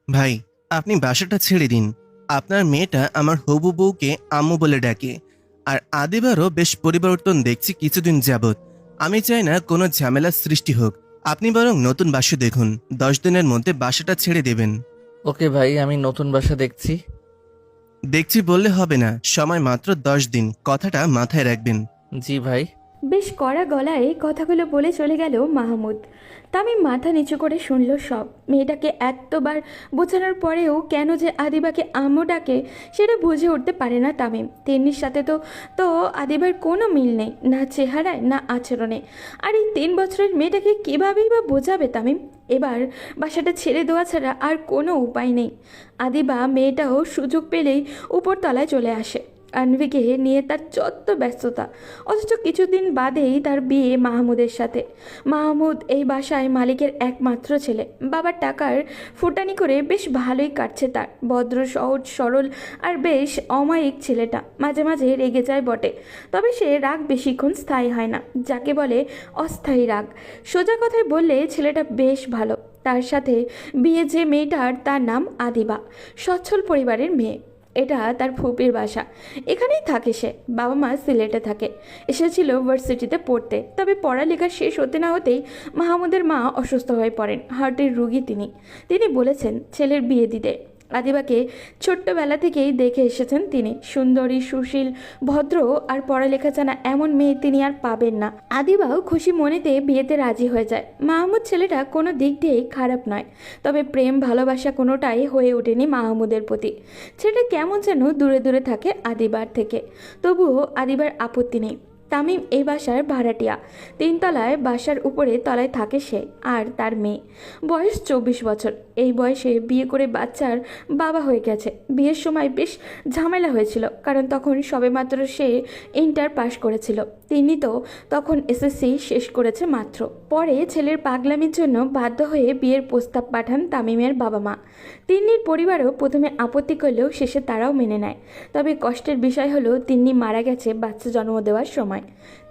ভাই, আপনি বাসাটা ছেড়ে দিন। আপনার মেয়েটা আমার হবু বউকে আম্মু বলে ডাকে। আর আদিবারও বেশ পরিবর্তন দেখছি কিছুদিন যাবৎ। আমি চাই না কোনো ঝামেলার সৃষ্টি হোক। আপনি বরং নতুন বাসা দেখুন। 10 দিনের মধ্যে বাসাটা ছেড়ে দেবেন। ওকে ভাই, আমি নতুন বাসা দেখছি। দেখছি বললে হবে না, সময় মাত্র 10 দিন, কথাটা মাথায় রাখবেন। জি ভাই। বেশ কড়া গলায় কথাগুলো বলে চলে গেল মাহমুদ। তামিম মাথা নিচু করে শুনল সব। মেয়েটাকে এতবার বোঝানোর পরেও কেন যে আদিবাকে আম্মু ডাকে সেটা বুঝে উঠতে পারে না তামিম। তিন্নির সাথে তো তো আদিবার কোনো মিল নেই, না চেহারায় না আচরণে। আর এই 3 বছরের মেয়েটাকে কীভাবেই বা বোঝাবে তামিম? এবার বাসাটা ছেড়ে দেওয়া ছাড়া আর কোনো উপায় নেই। আদিবা মেয়েটাও সুযোগ পেলেই উপরতলায় চলে আসে। আনভিকে নিয়ে তার যত ব্যস্ততা, অথচ কিছুদিন বাদেই তার বিয়ে মাহমুদের সাথে। মাহমুদ এই বাসায় মালিকের একমাত্র ছেলে। বাবার টাকার ফুটানি করে বেশ ভালোই কাটছে তার। ভদ্র, সহজ সরল আর বেশ অমায়িক ছেলেটা মাঝে মাঝে রেগে যায় বটে, তবে সে রাগ বেশিক্ষণ স্থায়ী হয় না, যাকে বলে অস্থায়ী রাগ। সোজা কথায় বললে ছেলেটা বেশ ভালো। তার সাথে বিয়ে যে মেয়েটার, তার নাম আদিবা, সচ্ছল পরিবারের মেয়ে। এটা তার ফুপির বাসা, এখানেই থাকে সে। বাবা মা সিলেটে থাকে, এসেছিল ভার্সিটিতে পড়তে। তবে পড়ালেখা শেষ হতে না হতেই মাহমুদের মা অসুস্থ হয়ে পড়েন। হার্টের রোগী তিনি। তিনি বলেছেন ছেলের বিয়ে দিতে। আদিবাকে ছোট্টবেলা থেকেই দেখে এসেছেন তিনি। সুন্দরী, সুশীল, ভদ্র আর পড়ালেখা জানা এমন মেয়ে তিনি আর পাবেন না। আদিবাও খুশি মনেতে বিয়েতে রাজি হয়ে যায়। মাহমুদ ছেলেটা কোনো দিক দিয়েই খারাপ নয়, তবে প্রেম ভালোবাসা কোনোটাই হয়ে ওঠেনি মাহমুদের প্রতি। ছেলেটা কেমন যেন দূরে দূরে থাকে আদিবার থেকে। তবুও আদিবার আপত্তি নেই। তামিম এই বাসার ভাড়াটিয়া। 3 তলায়, বাসার উপরে তলায় থাকে সে আর তার মেয়ে। বয়স 24 বছর। এই বয়সে বিয়ে করে বাচ্চার বাবা হয়ে গেছে। বিয়ের সময় বেশ ঝামেলা হয়েছিল, কারণ তখন সবেমাত্র সে ইন্টার পাশ করেছিল। তিনি তো তখন এসএসসি শেষ করেছে মাত্র। পরে ছেলের পাগলামির জন্য বাধ্য হয়ে বিয়ের প্রস্তাব পাঠান তামিমের বাবা মা। তিন্নির পরিবারও প্রথমে আপত্তি করলেও শেষে তারাও মেনে নেয়। তবে কষ্টের বিষয় হলো তিন্নি মারা গেছে বাচ্চা জন্ম দেওয়ার সময়।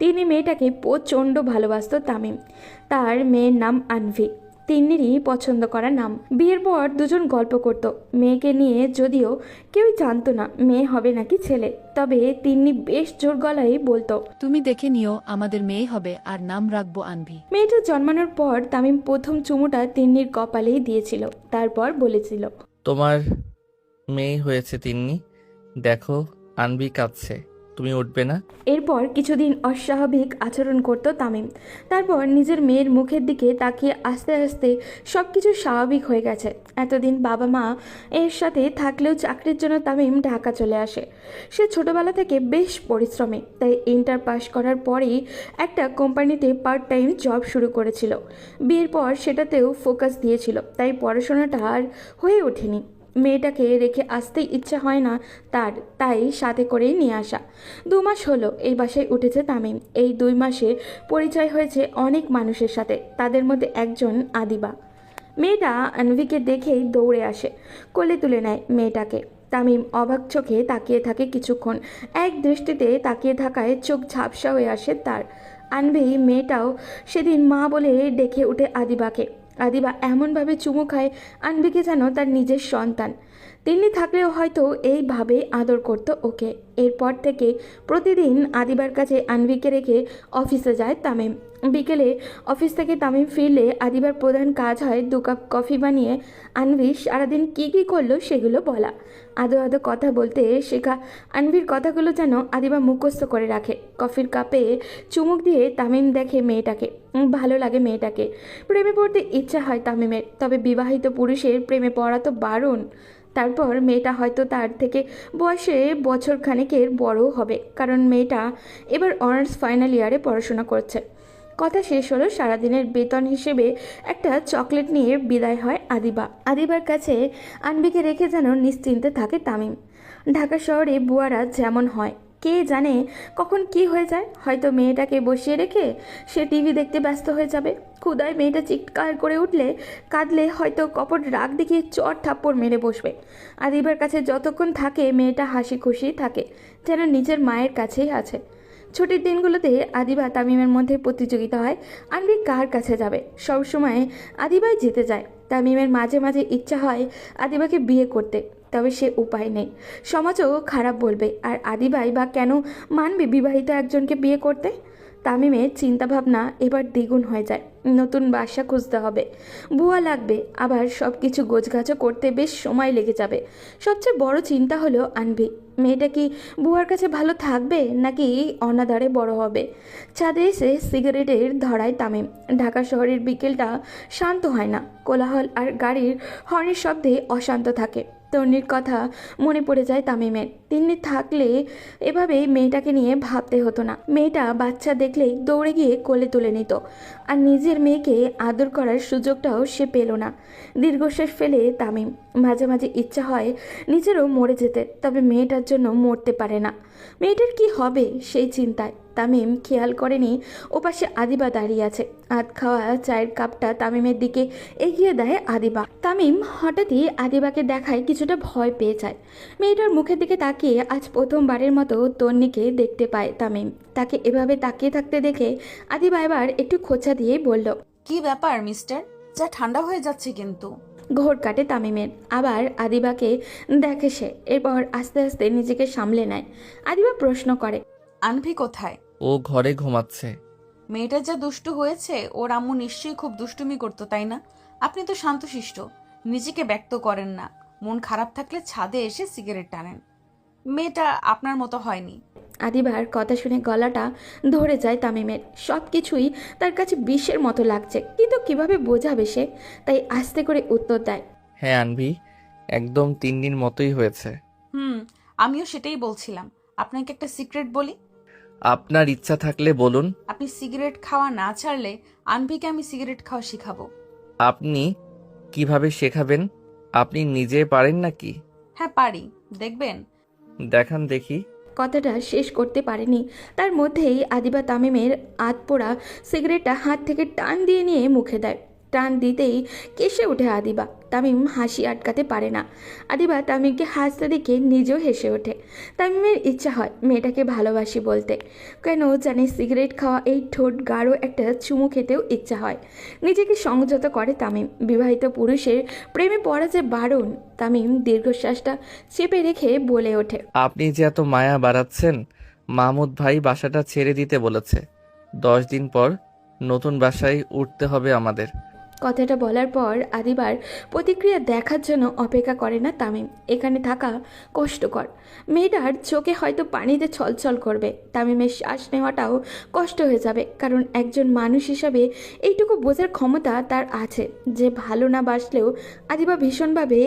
তিনি মেয়েটাকে প্রচণ্ড ভালোবাসত তামিম। তার মেয়ের নাম আনভি, তিন্নিরই পছন্দ করা নাম। বিয়ের পর দুজন গল্প করত মেয়েকে নিয়ে, যদিও কেউই জানতো না মেয়ে হবে নাকি ছেলে। তবে তিন্নি বেশ জোর গলায় বলতো, তুমি দেখে নিও, আমাদের মেয়ে হবে আর নাম রাখবো আনভি। মেয়েটা জন্মানোর পর তামিম প্রথম চুমুটা তিন্নির কপালেই দিয়েছিল। তারপর বলেছিল, তোমার মেয়ে হয়েছে তিন্নি। দেখো, আনবি কাঁদছে, তুমি উঠবে না? এরপর কিছুদিন অস্বাভাবিক আচরণ করত তামিম। তারপর নিজের মেয়ের মুখের দিকে তাকিয়ে আস্তে আস্তে সব কিছু স্বাভাবিক হয়ে গেছে। এতদিন বাবা মা এর সাথে থাকলেও চাকরির জন্য তামিম ঢাকা চলে আসে। সে ছোটবেলা থেকে বেশ পরিশ্রমী, তাই ইন্টার পাস করার পরেই একটা কোম্পানিতে পার্ট টাইম জব শুরু করেছিল। বিয়ের পর সেটাতেও ফোকাস দিয়েছিল, তাই পড়াশোনাটা আর হয়ে ওঠেনি। মেয়েটাকে রেখে আসতেই ইচ্ছা হয় না তার, তাই সাথে করেই নিয়ে আসা। 2 মাস হলো এই বাসায় উঠেছে তামিম। এই 2 মাসে পরিচয় হয়েছে অনেক মানুষের সাথে, তাদের মধ্যে একজন আদিবা। মেয়েটা আনভিকে দেখেই দৌড়ে আসে, কোলে তুলে নেয় মেয়েটাকে। তামিম অবাক চোখে তাকিয়ে থাকে কিছুক্ষণ। এক দৃষ্টিতে তাকিয়ে থাকায় চোখ ঝাপসা হয়ে আসে তার। আনভি মেয়েটাও সেদিন মা বলে ডেকে ওঠে আদিবাকে। আদিবা এমনভাবে চুমু খায় আনভিকে যেন তার নিজের সন্তান। তিনি থাকলেও হয়তো এইভাবে আদর করত ওকে। এরপর থেকে প্রতিদিন আদিবার কাছে আনভিকে রেখে অফিসে যায় তামিম। বিকেলে অফিস থেকে তামিম ফিরলে আদিবার প্রধান কাজ হয় 2 কাপ কফি বানিয়ে আনভি সারাদিন কী কী করলো সেগুলো বলা। আদো আদো কথা বলতে শেখা আনভির কথাগুলো যেন আদিবা মুখস্থ করে রাখে। কফির কাপে চুমুক দিয়ে তামিম দেখে মেয়েটাকে। ভালো লাগে মেয়েটাকে। প্রেমে পড়তে ইচ্ছা হয় তামিমের, তবে বিবাহিত পুরুষের প্রেমে পড়া তো বারণ। তারপর মেয়েটা হয়তো তার থেকে বয়সে বছর খানেকের বড়ও হবে, কারণ মেয়েটা এবার অনার্স ফাইনাল ইয়ারে পড়াশোনা করছে। কথা শেষ হলো। সারাদিনের বেতন হিসেবে একটা চকলেট নিয়ে বিদায় হয় আদিবা। আদিবার কাছে আনবিকে রেখে যেন নিশ্চিন্তে থাকে তামিম। ঢাকা শহরে বুয়ারা যেমন হয়, কে জানে কখন কি হয়ে যায়। হয়তো মেয়েটাকে বসিয়ে রেখে সে টিভি দেখতে ব্যস্ত হয়ে যাবে। ক্ষুধায় মেয়েটা চিৎকার করে উঠলে, কাঁদলে হয়তো কপট রাগ দেখিয়ে চট থাপ্পড় মেরে বসবে। আদিবার কাছে যতক্ষণ থাকে মেয়েটা হাসি খুশি থাকে, যেন নিজের মায়ের কাছেই আছে। ছুটির দিনগুলোতে আদিবা তামিমের মধ্যে প্রতিযোগিতা হয় আনবি কার কাছে যাবে। সবসময় আদিবাই জিতে যায়। তামিমের মাঝে মাঝে ইচ্ছা হয় আদিবাকে বিয়ে করতে, তবে সে উপায় নেই। সমাজও খারাপ বলবে, আর আদিবাই বা কেন মানবে বিবাহিত একজনকে বিয়ে করতে। তামিমের চিন্তাভাবনা এবার দ্বিগুণ হয়ে যায়। নতুন বাসা খুঁজতে হবে, বুয়া লাগবে, আবার সব কিছু গোছগাছও করতে বেশ সময় লেগে যাবে। সবচেয়ে বড় চিন্তা হলো আনভি। মেয়েটা কি বুয়ার কাছে ভালো থাকবে নাকি অনাদারে বড় হবে? ছাদে এসে সিগারেটের ধরায় তামিম। ঢাকা শহরের বিকেলটা শান্ত হয় না, কোলাহল আর গাড়ির হর্নের শব্দে অশান্ত থাকে। তন্নির কথা মনে পড়ে যায় তামিমের। তিন্নি থাকলে এভাবে মেয়েটাকে নিয়ে ভাবতে হতো না। মেয়েটা বাচ্চা দেখলেই দৌড়ে গিয়ে কোলে তুলে নিত, আর নিজের মেয়েকে আদর করার সুযোগটাও সে পেল না। দীর্ঘশ্বাস ফেলে তামিম। মাঝে মাঝে ইচ্ছা হয় নিজেরও মরে যেতে, তবে মেয়েটার জন্য মরতে পারে না। মেয়েটার কি হবে সেই চিন্তায় তামিম খেয়াল করেনি ওপাশে আদিবা দাঁড়িয়ে আছে। আধ খাওয়া চায়ের কাপটা তামিমের দিকে এগিয়ে দেয় আদিবা। তামিম হঠাৎই আদিবাকে দেখায় কিছুটা ভয় পেয়ে যায়। মেয়েটার মুখের দিকে তাকিয়ে আজ প্রথমবারের মতো তন্নিকে দেখতে পায় তামিম। তাকে এভাবে তাকিয়ে থাকতে দেখে আদিবা এবার একটু খোঁচা দিয়ে বলল, কি ব্যাপার মিস্টার? যা ঠান্ডা হয়ে যাচ্ছে কিন্তু। ঘোর কাটে তামিমের। আবার আদিবাকে দেখে সে, এরপর আস্তে আস্তে নিজেকে সামলে নেয়। আদিবা প্রশ্ন করে, আনভি কোথায়? ও ঘরে ঘুমাচ্ছে। মেয়েটা যা দুষ্টু হয়েছে, ওর আম্মু নিশ্চয়ই খুব দুষ্টুমি করতো, তাই না? আপনি তো শান্তশিষ্ট, নিজেকে ব্যক্ত করেন না। মন খারাপ থাকলে ছাদে এসে সিগারেট টানেন। মেয়েটা আপনার মতো হয়নি। আদিবার কথা শুনে গলাটা ধরে যায় তামিমের। সব কিছুই তার কাছে বিষের মতো লাগছে, কিন্তু কিভাবে বোঝাবে সে? তাই আস্তে করে উত্তর দেয়, হ্যাঁ আনভি, একদম তিন্নির মতোই হয়েছে। আমিও সেটাই বলছিলাম। আপনাকে একটা সিক্রেট বলি। আপনার ইচ্ছা থাকলে বলুন। আপনি সিগারেট খাওয়া না ছাড়লে আনভিকে আমি সিগারেট খাওয়া শিখাবো। আপনি কিভাবে শেখাবেন? আপনি নিজে পারেন নাকি? হ্যাঁ পারি, দেখবেন। দেখান দেখি। কথাটা শেষ করতে পারেনি, তার মধ্যেই আদিবা তামিমের আধপোড়া সিগারেটটা হাত থেকে টান দিয়ে নিয়ে মুখে দেয়। টান দিতেই কেসে ওঠে আদিবা। তামিম হাসি আটকাতে পারে না। আদিবা তামিমকে হাসতে দেখে নিজেও হেসে ওঠে। তামিমের ইচ্ছা হয় মেয়েটাকে ভালোবাসি বলতে, কেন জানে সিগারেট খাওয়া এই ঠোঁট গাঢ় একটা চুমু খেতেও ইচ্ছা হয়। নিজেকে সংযত করে তামিম। বিবাহিত পুরুষের প্রেমে পড়া যে বারণ। তামিম দীর্ঘশ্বাসটা চেপে রেখে বলে ওঠে, আপনি যে এত মায়া বাড়াচ্ছেন, মাহমুদ ভাই বাসাটা ছেড়ে দিতে বলেছে। 10 দিন পর নতুন বাসায় উঠতে হবে আমাদের। কথাটা বলার পর আদিবার প্রতিক্রিয়া দেখার জন্য অপেক্ষা করে না তামিম। এখানে থাকা কষ্টকর। মেয়েটার চোখে হয়তো পানিতে ছলছল করবে। তামিমের শ্বাস নেওয়াটাও কষ্ট হয়ে যাবে, কারণ একজন মানুষ হিসাবে এইটুকু বোঝার ক্ষমতা তার আছে যে ভালো না বাসলেও আদিবা ভীষণভাবে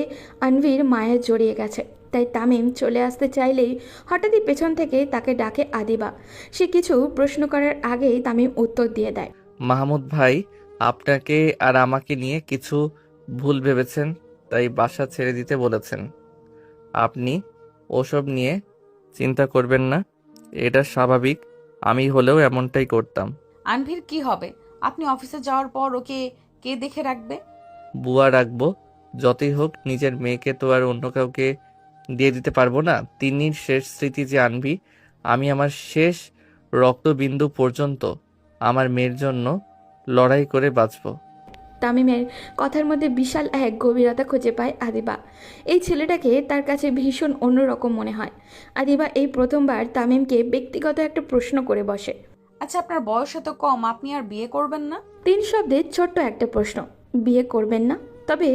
আনভির মায়া জড়িয়ে গেছে। তাই তামিম চলে আসতে চাইলেই হঠাৎই পেছন থেকে তাকে ডাকে আদিবা। সে কিছু প্রশ্ন করার আগেই তামিম উত্তর দিয়ে দেয়, মাহমুদ ভাই আপনাকে আর আমাকে নিয়ে কিছু ভুল ভেবেছেন, তাই বাসা ছেড়ে দিতে বলেছেন। আপনি ওসব নিয়ে চিন্তা করবেন না, এটা স্বাভাবিক। আমি হলেও এমনটাই করতাম। আনভির কি হবে? আপনি অফিসে যাওয়ার পর ওকে কে দেখে রাখবে? বুয়া রাখবো। যতই হোক নিজের মেয়েকে তো আর অন্য কাউকে দিয়ে দিতে পারবো না। তিন্নির শেষ স্মৃতি যে আনবি, আমি আমার শেষ রক্তবিন্দু পর্যন্ত আমার মেয়ের জন্য লড়াই করে বাঁচবো। তামিমের কথার মধ্যে বিশাল এক গভীরতা খুঁজে পায় আদিবা। এই ছেলেটাকে তার কাছে ভীষণ অন্যরকম মনে হয়। আদিবা এই প্রথমবার তামিমকে ব্যক্তিগত একটা প্রশ্ন করে বসে, আচ্ছা, আপনার বয়স এত কম, আপনি আর বিয়ে করবেন না? 3 শব্দে ছোট্ট একটা প্রশ্ন। বিয়ে করবেন না? তবে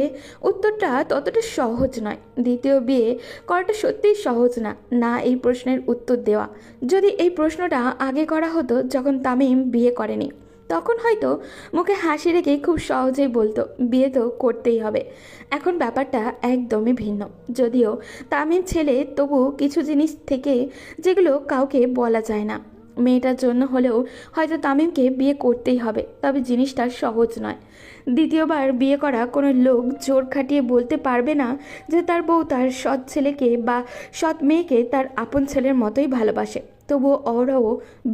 উত্তরটা ততটা সহজ নয়। দ্বিতীয় বিয়ে করাটা সত্যিই সহজ না, না এই প্রশ্নের উত্তর দেওয়া। যদি এই প্রশ্নটা আগে করা হতো যখন তামিম বিয়ে করেনি, তখন হয়তো মুখে হাসি রেখে খুব সহজেই বলতো বিয়ে তো করতেই হবে। এখন ব্যাপারটা একদমই ভিন্ন। যদিও তামিম ছেলে, তবু কিছু জিনিস থেকে যেগুলো কাউকে বলা যায় না। মেয়েটার জন্য হলেও হয়তো তামিমকে বিয়ে করতেই হবে, তবে জিনিসটা সহজ নয়। দ্বিতীয়বার বিয়ে করা কোনো লোক জোর খাটিয়ে বলতে পারবে না যে তার বউ তার সৎ ছেলেকে বা সৎ মেয়েকে তার আপন ছেলের মতোই ভালোবাসে। তবুও অহরহ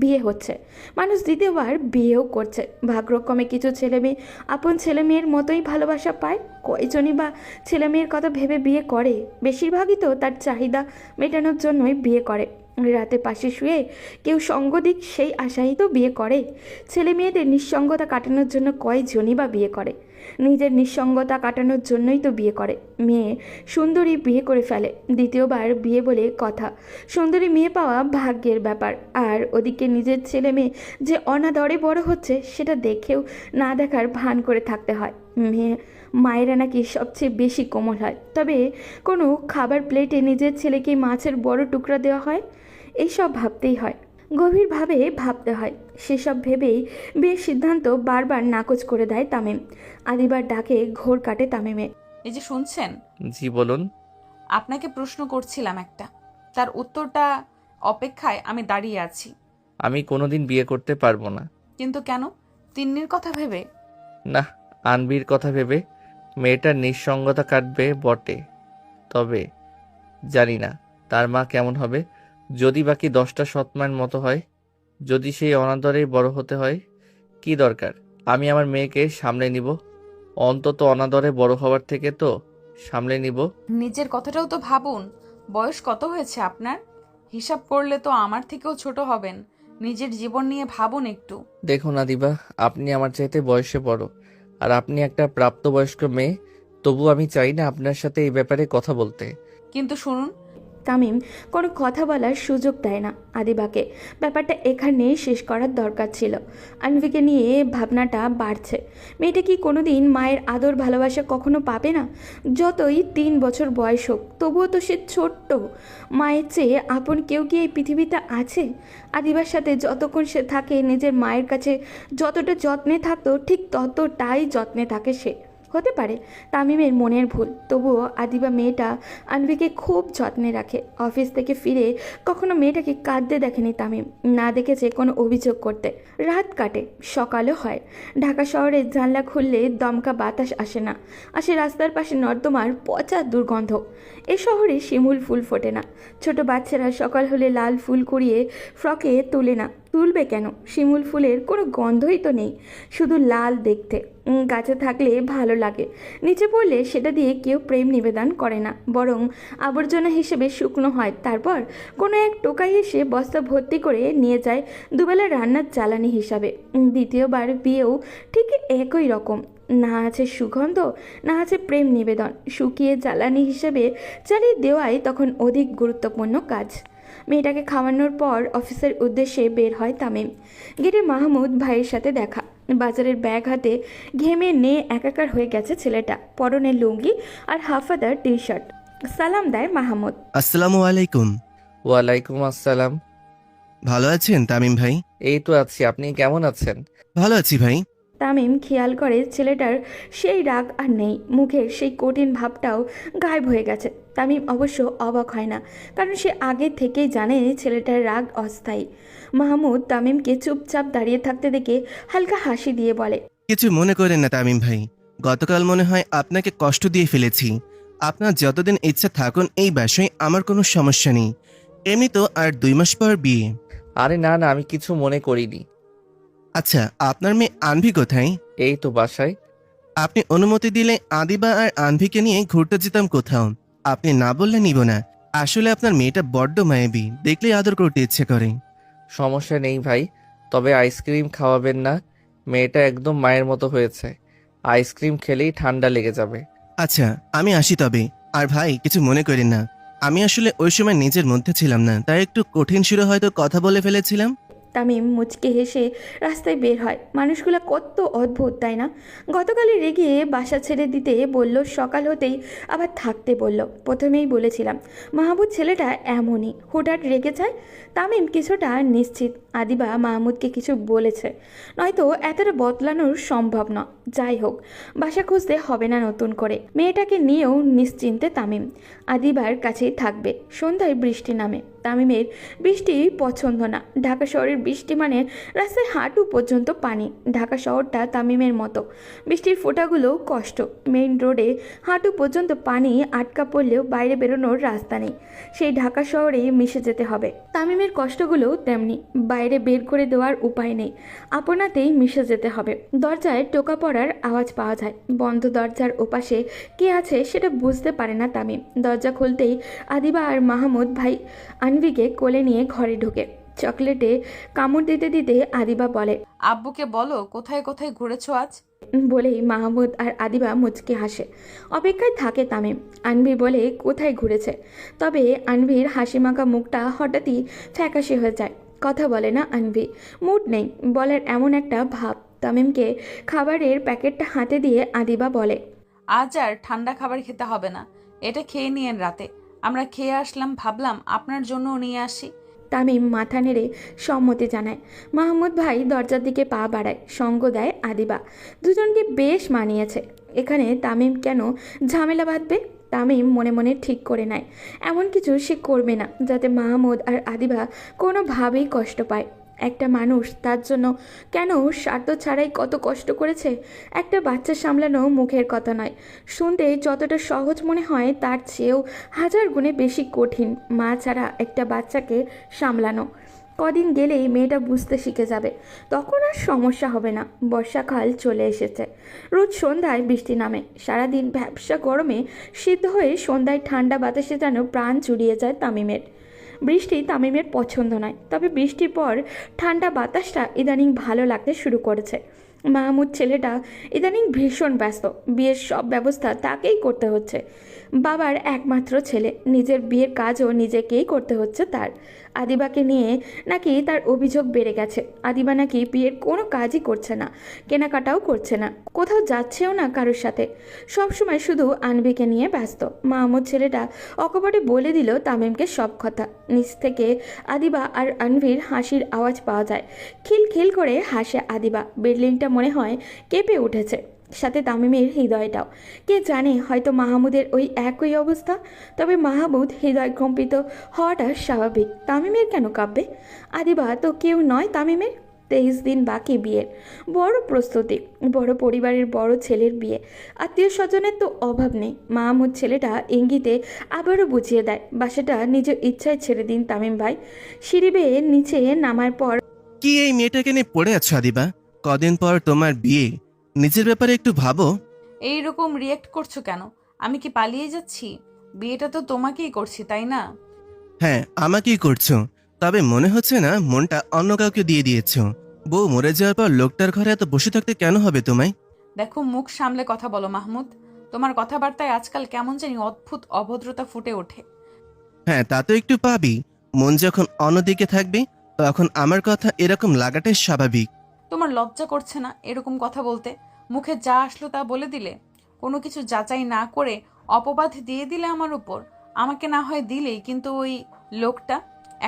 বিয়ে হচ্ছে, মানুষ দ্বিতীয়বার বিয়েও করছে। ভাগ্যক্রমে কিছু ছেলে মেয়ে আপন ছেলে মেয়ের মতোই ভালোবাসা পায়। কয়জনই বা ছেলে মেয়ের কথা ভেবে বিয়ে করে? বেশিরভাগই তো তার চাহিদা মেটানোর জন্যই বিয়ে করে। রাতে পাশে শুয়ে কেউ সঙ্গ দিক সেই আশাই তো বিয়ে করে। ছেলে মেয়েদের নিঃসঙ্গতা কাটানোর জন্য কয়জনই বা বিয়ে করে? নিজের নিঃসঙ্গতা কাটানোর জন্যই তো বিয়ে করে। মেয়ে সুন্দরী বিয়ে করে ফেলে, দ্বিতীয়বার বিয়ে বলে কথা। সুন্দরী মেয়ে পাওয়া ভাগ্যের ব্যাপার। আর ওদিকে নিজের ছেলে মেয়ে যে অনাদরে বড় হচ্ছে সেটা দেখেও না দেখার ভান করে থাকতে হয়। মায়েরা নাকি সবচেয়ে বেশি কোমল হয়, তবে কোনো খাবার প্লেটে নিজের ছেলেকে মাছের বড় টুকরা দেওয়া হয়? এইসব ভাবতেই হয়, গভীরভাবে ভাবতে হয়। সেসব ভেবেই বিয়ের সিদ্ধান্ত বারবার নাকচ করে দেয় তামিম। আদিবার ডাকে ঘোর কাটে তামিমের। এই যে শুনছেন, জি বলুন। আপনাকে প্রশ্ন করছিলাম একটা, তার উত্তরটা অপেক্ষায় আমি দাঁড়িয়ে আছি। আমি কোনোদিন বিয়ে করতে পারবো না। কিন্তু কেন? তিন্নির কথা ভেবে? না, আনবির কথা ভেবে। মেয়েটার নিঃসঙ্গতা কাটবে বটে, তবে জানি না তার মা কেমন হবে। যদি বাকি 10টা সৎমার মতো হয়, যদি সেই অনাদরেই বড় হতে হয়, কি দরকার? আমি আমার মেয়েকে সামলে নিব। অন্তত অনাদরে বড় হওয়ার থেকে তো সামলে নিব। নিজের কথাটাও তো ভাবুন। বয়স কত হয়েছে আপনার? হিসাব করলে তো আমার থেকেও ছোট হবেন। নিজের জীবন নিয়ে ভাবুন একটু। দেখুন আদিবা, আপনি আমার চাইতে বয়সে বড়, আর আপনি একটা প্রাপ্তবয়স্ক মেয়ে। তবু আমি চাই না আপনার সাথে এই ব্যাপারে কথা বলতে। কিন্তু শুনুন, তামিম কোনো কথা বলার সুযোগ দেয় না আদিবাকে। ব্যাপারটা এখানেই শেষ করার দরকার ছিল। আনভিকে নিয়ে ভাবনাটা বাড়ছে। মেয়েটা কি কোনোদিন মায়ের আদর ভালোবাসা কখনো পাবে না? যতই 3 বছর বয়স হোক, তবুও তো সে ছোট্ট। মায়ের চেয়ে আপন কেউ কি এই পৃথিবীতে আছে? আদিবার সাথে যতক্ষণ সে থাকে, নিজের মায়ের কাছে যতটা যত্নে থাকতো ঠিক ততটাই যত্নে থাকে সে। হতে পারে তামিমের মনের ভুল, তবুও আদিবা মেয়েটা আনভিকে খুব যত্নে রাখে। অফিস থেকে ফিরে কখনো মেয়েটাকে কাঁদতে দেখেনি তামিম, না দেখেছে কোনো অভিযোগ করতে। রাত কাটে, সকালও হয়। ঢাকা শহরে জানলা খুললে দমকা বাতাস আসে না, আসে রাস্তার পাশে নর্দমার পচা দুর্গন্ধ। এ শহরে শিমুল ফুল ফোটে না। ছোট বাচ্চারা সকাল হলে লাল ফুল কুড়িয়ে ফ্রকে তুলে না, তুলবে কেন? শিমুল ফুলের কোনো গন্ধই তো নেই, শুধু লাল দেখতে। গাছে থাকলে ভালো লাগে, নিচে পড়লে সেটা দিয়ে কেউ প্রেম নিবেদন করে না, বরং আবর্জনা হিসেবে শুকনো হয়। তারপর কোনো এক টোকাই এসে বস্তা ভর্তি করে নিয়ে যায় দুবেলা রান্নার জ্বালানি হিসাবে। দ্বিতীয়বার বিয়েও ঠিক একই রকম। না আছে সুগন্ধ, না আছে প্রেম নিবেদন। শুকিয়ে জ্বালানি হিসেবে চালিয়ে দেওয়াই তখন অধিক গুরুত্বপূর্ণ কাজ। মেয়েটাকে খাওয়ানোর পর অফিসের উদ্দেশ্যে বের হয় তামিম। গেটে মাহমুদ ভাইয়ের সাথে দেখা। বাজারের ব্যাগ হাতে ঘেমে নিয়ে একাকার হয়ে গেছে ছেলেটা। পরনে লুঙ্গি আর হাফাদার টি শার্ট। সালাম দেয় মাহমুদ। আসসালামু আলাইকুম। ওয়ালাইকুম আসসালাম। ভালো আছেন তামিম ভাই? এই তো আছি, আপনি কেমন আছেন? ভালো আছি ভাই। তামিম খেয়াল করে ছেলেটার সেই রাগ আর নেই, মুখের সেই কঠিন ভাবটাও গায়েব হয়ে গেছে। তামিম অবশ্য অবাক হয় না, কারণ সে আগে থেকেই জানে ছেলেটার রাগ অস্থায়ী। মাহমুদ তামিমকে চুপচাপ দাঁড়িয়ে থাকতে দেখে হালকা হাসি দিয়ে বলে, কিছু মনে করেন না তামিম ভাই, গতকাল মনে হয় আপনাকে কষ্ট দিয়ে ফেলেছি। আপনার যতদিন ইচ্ছা থাকুন এই বাসায়, আমার কোনো সমস্যা নেই। এমনি তো আর 2 মাস পর বিয়ে। আরে না না, আমি কিছু মনে করিনি। আচ্ছা, আপনার মেয়ে আনভি কোথায়? এই তো বাসায়। আপনি অনুমতি দিলে আদিবা আর আনভিকে নিয়ে ঘুরতে যেতাম কোথাও। আপনি না বললে নিব না। আসলে আপনার মেয়েটা বড্ড মায়াবী, দেখলেই আদর করতে ইচ্ছে করে। সমস্যা নেই ভাই, তবে আইসক্রিম খাওয়াবেন না। মেয়েটা একদম মায়ের মতো হয়েছে, আইসক্রিম খেলেই ঠান্ডা লেগে যাবে। আচ্ছা, আমি আসি তবে। আর ভাই, কিছু মনে করেন না, আমি আসলে ওই সময় নিজের মধ্যে ছিলাম না, তাই একটু কঠিন সুরে হয়তো কথা বলে ফেলেছিলাম। তামিম মুচকে হেসে রাস্তায় বের হয়। মানুষগুলো কত অদ্ভুত, তাই না? গতকালই রেগে বাসা ছেড়ে দিতে বলল, সকাল হতেই আবার থাকতে বলল। প্রথমেই বলেছিলাম মাহমুদ ছেলেটা এমনই, হুটহাট রেগে যায়। তামিম কিছুটা নিশ্চিত আদিবা মাহমুদকে কিছু বলেছে, নয়তো এতটা বদলানোর সম্ভব না। যাই হোক, বাসা খুঁজতে হবে না নতুন করে। মেয়েটাকে নিয়েও নিশ্চিন্তে তামিম আদিবার কাছেই থাকবে। সন্ধ্যায় বৃষ্টি নামে। তামিমের বৃষ্টি পছন্দ না। ঢাকা শহরের বৃষ্টি মানে রাস্তায় হাঁটু পর্যন্ত পানি। ঢাকা শহরটা তামিমের মতো, বৃষ্টির ফোঁটাগুলো কষ্ট। মেইন রোডে হাঁটু পর্যন্ত পানি আটকা পড়লেও বাইরে বেরোনোর রাস্তা নেই। সেই ঢাকা শহরে মিশে যেতে হবে। তামিমের কষ্টগুলোও তেমনি, বাইরে বের করে দেওয়ার উপায় নেই, আপনাতেই মিশে যেতে হবে। দরজায় টোকা পড়ার আওয়াজ পাওয়া যায়। বন্ধ দরজার ওপাশে কে আছে সেটা বুঝতে পারে না তামিম। দরজা খুলতেই আদিবা আর মাহমুদ ভাই আনভিকে কোলে নিয়ে ঘরে ঢোকে। চকলেটে কামড় দিতে দিতে আদিবা বলে, আব্বুকে বলো কোথায় কোথায় ঘুরেছো আজ। বলেই মাহমুদ আর আদিবা মুচকি হাসে। অপেক্ষায় থাকে তামিম। আনভি বলে কোথায় ঘুরেছে, তবে আনভির হাসিমাখা মুখটা হঠাৎই ফ্যাকাশে হয়ে যায়। কথা বলে না আনভি, মুড নেই বলার এমন একটা ভাব। তামিমকে খাবারের প্যাকেটটা হাতে দিয়ে আদিবা বলে, আজ আর ঠান্ডা খাবার খেতে হবে না, এটা খেয়ে নিয়েন রাতে। আমরা খেয়ে আসলাম, ভাবলাম আপনার জন্যও নিয়ে আসি। তামিম মাথা নেড়ে সম্মতি জানায়। মাহমুদ ভাই দরজার দিকে পা বাড়ায়, সঙ্গ দেয় আদিবা। দুজনকে বেশ মানিয়েছে। এখানে তামিম কেন ঝামেলা বাঁধবে? তামিম মনে মনে ঠিক করে নেয় এমন কিছু সে করবে না যাতে মাহমুদ আর আদিবা কোনোভাবেই কষ্ট পায়। একটা মানুষ তার জন্য কেন স্বার্থ ছাড়াই কত কষ্ট করেছে। একটা বাচ্চা সামলানো মুখের কথা নয়, শুনতে যতটা সহজ মনে হয় তার চেয়েও হাজার গুণে বেশি কঠিন মা ছাড়া একটা বাচ্চাকে সামলানো। কদিন গেলেই মেয়েটা বুঝতে শিখে যাবে, তখন আর সমস্যা হবে না। বর্ষাকাল চলে এসেছে। রোজ সন্ধ্যায় বৃষ্টি নামে। সারাদিন ভ্যাপসা গরমে সিদ্ধ হয়ে সন্ধ্যায় ঠান্ডা বাতাসে যেন প্রাণ জুড়িয়ে যায় তামিমের। বৃষ্টি তামিমের পছন্দ নয়, তবে বৃষ্টির পর ঠান্ডা বাতাসটা ইদানিং ভালো লাগতে শুরু করেছে। মাহমুদ ছেলেটা ইদানিং ভীষণ ব্যস্ত, বিয়ের সব ব্যবস্থা তাকেই করতে হচ্ছে। বাবার একমাত্র ছেলে, নিজের বিয়ের কাজও নিজেকেই করতে হচ্ছে তার। আদিবাকে নিয়ে নাকি তার অভিযোগ বেড়ে গেছে। আদিবা নাকি বিয়ের কোনো কাজই করছে না, কেনাকাটাও করছে না, কোথাও যাচ্ছেও না কারোর সাথে। সবসময় শুধু আনবিকে নিয়ে ব্যস্ত। মাহমুদ ছেলেটা অকপটে বলে দিল তামিমকে সব কথা। নিচ থেকে আদিবা আর আনভির হাসির আওয়াজ পাওয়া যায়। খিলখিল করে হাসে আদিবা। বিল্ডিংটা মনে হয় কেঁপে উঠেছে, সাথে তামিমের হৃদয়টাও। কে জানে, হয়তো মাহমুদের ওই একই অবস্থা। তবে মাহমুদ হৃদয় কম্পিত হওয়াটা স্বাভাবিক, তামিমের কেন কাঁপবে? আদিবা তো কেউ নয় তামিমের। 23 দিন বাকি বিয়ের। বড় প্রস্তুতি, বড় পরিবারের বড় ছেলের বিয়ে। আত্মীয় স্বজনের তো অভাব নেই। মাহমুদ ছেলেটা ইঙ্গিতে আবারও বুঝিয়ে দেয়, বাসাটা নিজের ইচ্ছায় ছেড়ে দিন তামিম ভাই। সিঁড়ি বেয়ে নিচে নামার পর কি এই মেয়েটাকে নিয়ে পড়ে আছো আদিবা? কদিন পর তোমার বিয়ে, নিজের ব্যাপারে একটু ভাবো। এইরকম রিয়েক্ট করছো কেন? আমি কি পালিয়ে যাচ্ছি? বিয়েটা তো তোমাকেই করছি, তাই না? হ্যাঁ, আমাকেই করছো, তবে মনে হচ্ছে না মনটা অন্য কাউকে দিয়ে দিয়েছো। বউ মরে যাওয়ার পর লোকটার ঘরে এত বসে থাকতে কেন হবে তোমায়? দেখো, মুখ সামলে কথা বলো মাহমুদ। তোমার কথাবার্তায় আজকাল কেমন জানি অদ্ভুত অভদ্রতা ফুটে ওঠে। হ্যাঁ, তা তো একটু পাবি। মন যখন অন্যদিকে থাকবে তখন আমার কথা এরকম লাগাটাই স্বাভাবিক। তোমার লজ্জা করছে না এরকম কথা বলতে? মুখে যা আসলো তা বলে দিলে, কোনো কিছু যাচাই না করে অপবাদ দিয়ে দিলে আমার উপর। আমাকে না হয় দিলেই, কিন্তু ওই লোকটা,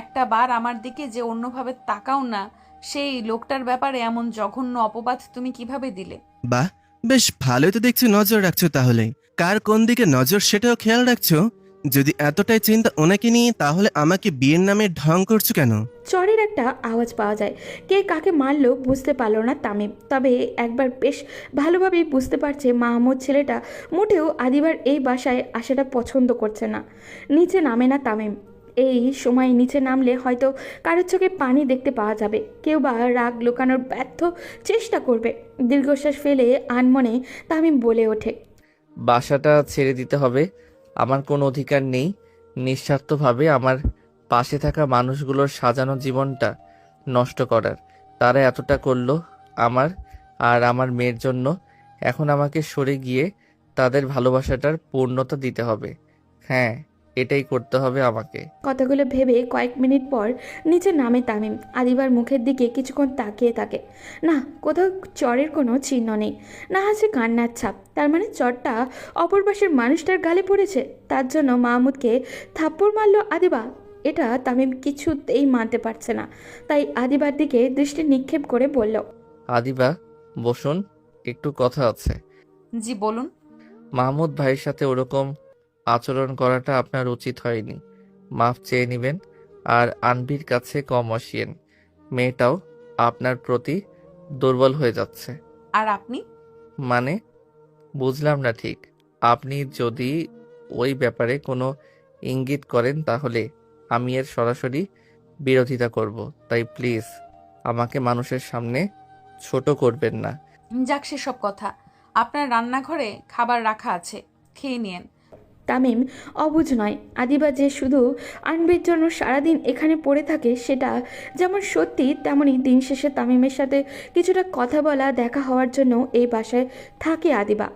একটা বার আমার দিকে যে অন্যভাবে তাকাও না, সেই লোকটার ব্যাপারে এমন জঘন্য অপবাদ তুমি কিভাবে দিলে? বাহ, বেশ ভালোই তো দেখছি নজর রাখছো তাহলে। কার কোন দিকে নজর সেটাও খেয়াল রাখছো। যদি এতটাই চিন্তা ওনাকে নিয়ে, তাহলে আমাকে বিয়ের নামে ঢং করছো কেন? চরের একটা আওয়াজ পাওয়া যায়। কে কাকে মারলো বুঝতে পারলো না তামিম, তবে একবার বেশ ভালোভাবেই বুঝতে পারছে মাহমুদ ছেলেটা মোটেও আদিবার এই বাসায় আসাটা পছন্দ করছে না। নিচে নামে না তামিম। এই সময় নিচে নামলে হয়তো কারোর চোখে পানি দেখতে পাওয়া যাবে, কেউ বা রাগ লুকানোর ব্যর্থ চেষ্টা করবে। দীর্ঘশ্বাস ফেলে আনমনে তামিম বলে ওঠে, বাসাটা ছেড়ে দিতে হবে। আমার কোনো অধিকার নেই নিঃস্বার্থভাবে আমার পাশে থাকা মানুষগুলোর সাজানো জীবনটা নষ্ট করার। তারা এতটা করলো আমার আর আমার মেয়ের জন্য। এখন আমাকে সরে গিয়ে তাদের ভালোবাসাটার পূর্ণতা দিতে হবে। হ্যাঁ, এটাই করতে হবে আমাকে। কথাগুলো ভেবে কয়েক মিনিট পর নিচে নামে তামিম। আদিবার মুখের দিকে কিছুক্ষণ তাকিয়ে থাকে। না, কোথাও চরের কোনো চিহ্ন নেই, না আছে কান্নার ছাপ। তার মানে চরটা অপর পাশের মানুষটার গালে পড়েছে। তার জন্য মাহমুদকে থাপ্পড় মারল আদিবা। এটা তামিম কিছুতেই মানতে পারছে না। তাই আদিবার দিকে দৃষ্টি নিক্ষেপ করে বলল, আদিবা, বসুন, একটু কথা আছে। জি বলুন। মাহমুদ ভাইয়ের সাথে ওরকম আচরণ করাটা আপনার উচিত হয়নি। মাফ চেয়ে নেবেন আর আনভির কাছে কম আসিয়েন। মেয়েটাও আপনার প্রতি দুর্বল হয়ে যাচ্ছে। আর আপনি? মানে, বুঝলাম না ঠিক। আপনি যদি ওই ব্যাপারে কোনো ইঙ্গিত করেন তাহলে আমি এর সরাসরি বিরোধিতা করব। তাই প্লিজ আমাকে মানুষের সামনে ছোট করবেন না। যাক সেসব কথা, আপনার রান্নাঘরে খাবার রাখা আছে, খেয়ে নিয়েন। তামিম অবুঝ নয়। আদিবা যে শুধু আনবির জন্য সারাদিন এখানে পড়ে থাকে সেটা যেমন সত্যি, তেমনই দিন শেষে তামিমের সাথে কিছুটা কথা বলা, দেখা হওয়ার জন্য এই বাসায় থাকে আদিবা।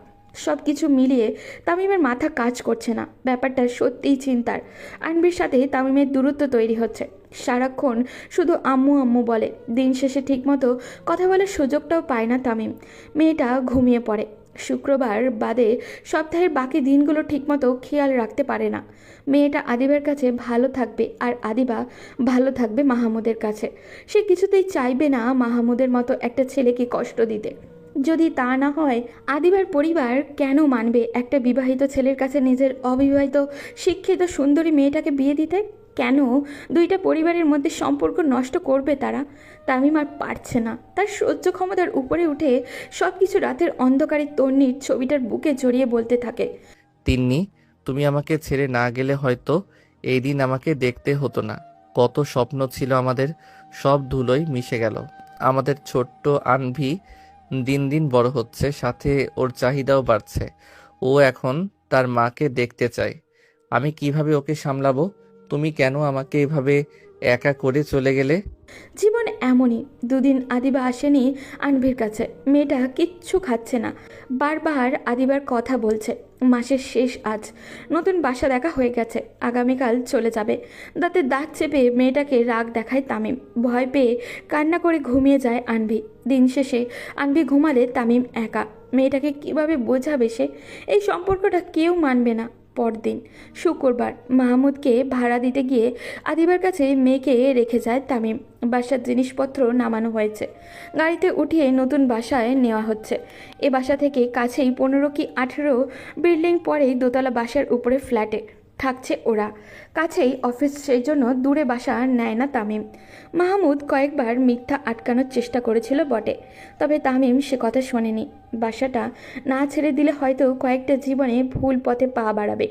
সব কিছু মিলিয়ে তামিমের মাথা কাজ করছে না। ব্যাপারটা সত্যিই চিন্তার। আনবির সাথে তামিমের দূরত্ব তৈরি হচ্ছে। সারাক্ষণ শুধু আম্মু আম্মু বলে, দিন শেষে ঠিকমতো কথা বলার সুযোগটাও পায় না তামিম। মেয়েটা ঘুমিয়ে পড়ে। শুক্রবার বাদে সপ্তাহের বাকি দিনগুলো ঠিকমতো খেয়াল রাখতে পারে না। মেয়েটা আদিবার কাছে ভালো থাকবে আর আদিবা ভালো থাকবে মাহমুদের কাছে। সে কিছুতেই চাইবে না মাহমুদের মতো একটা ছেলেকে কষ্ট দিতে। যদি তা না হয়, আদিবার পরিবার কেন মানবে একটা বিবাহিত ছেলের কাছে নিজের অবিবাহিত শিক্ষিত সুন্দরী মেয়েটাকে বিয়ে দিতে? কেন দুইটা পরিবারের মধ্যে সম্পর্ক নষ্ট করবে তারা? তামিম আর পারছে না। তার সহ্য ক্ষমতার উপরে উঠে সব কিছু রাতের অন্ধকারে তন্নির ছবিটার বুকে জড়িয়ে বলতে থাকে, তিন্নি, তুমি আমাকে ছেড়ে না গেলে হয়তো এই দিন আমাকে দেখতে হতো না। কত স্বপ্ন ছিল আমাদের, সব ধুলোয় মিশে গেল। আমাদের ছোট্ট আনভি দিন দিন বড় হচ্ছে, সাথে ওর চাহিদাও বাড়ছে। ও এখন তার মাকে দেখতে চায়। আমি কিভাবে ওকে সামলাবো? তুমি কেন আমাকে এভাবে একা করে চলে গেলে? জীবন এমনই। দুদিন আদিবা আসেনি আনভির কাছে। মেয়েটা কিচ্ছু খাচ্ছে না, বারবার আদিবার কথা বলছে। মাসের শেষ আজ, নতুন বাসা দেখা হয়ে গেছে, আগামীকাল চলে যাবে। দাঁতে দাঁত চেপে মেয়েটাকে রাগ দেখায় তামিম। ভয় পেয়ে কান্না করে ঘুমিয়ে যায় আনভি। দিন শেষে আনভি ঘুমালে তামিম একা। মেয়েটাকে কিভাবে বোঝাবে সে? এই সম্পর্কটা কেউ মানবে না। পরদিন শুক্রবার, মাহমুদকে ভাড়া দিতে গিয়ে আদিবার কাছে মেয়েকে রেখে যায় তামিম। বাসার জিনিসপত্র নামানো হয়েছে, গাড়িতে উঠিয়ে নতুন বাসায় নেওয়া হচ্ছে। এ বাসা থেকে কাছেই 15 কি 18 বিল্ডিং পরেই দোতলা বাসার উপরে ফ্ল্যাটে থাকছে ওরা। কাছেই অফিস, সেই জন্য দূরে বাসা নেয় না তামিম। মাহমুদ কয়েকবার মিথ্যা আটকানোর চেষ্টা করেছিল বটে, তবে তামিম সে কথা শোনেনি। বাসাটা না ছেড়ে দিলে হয়তো কয়েকটা জীবনে ভুল পথে পা বাড়াবে।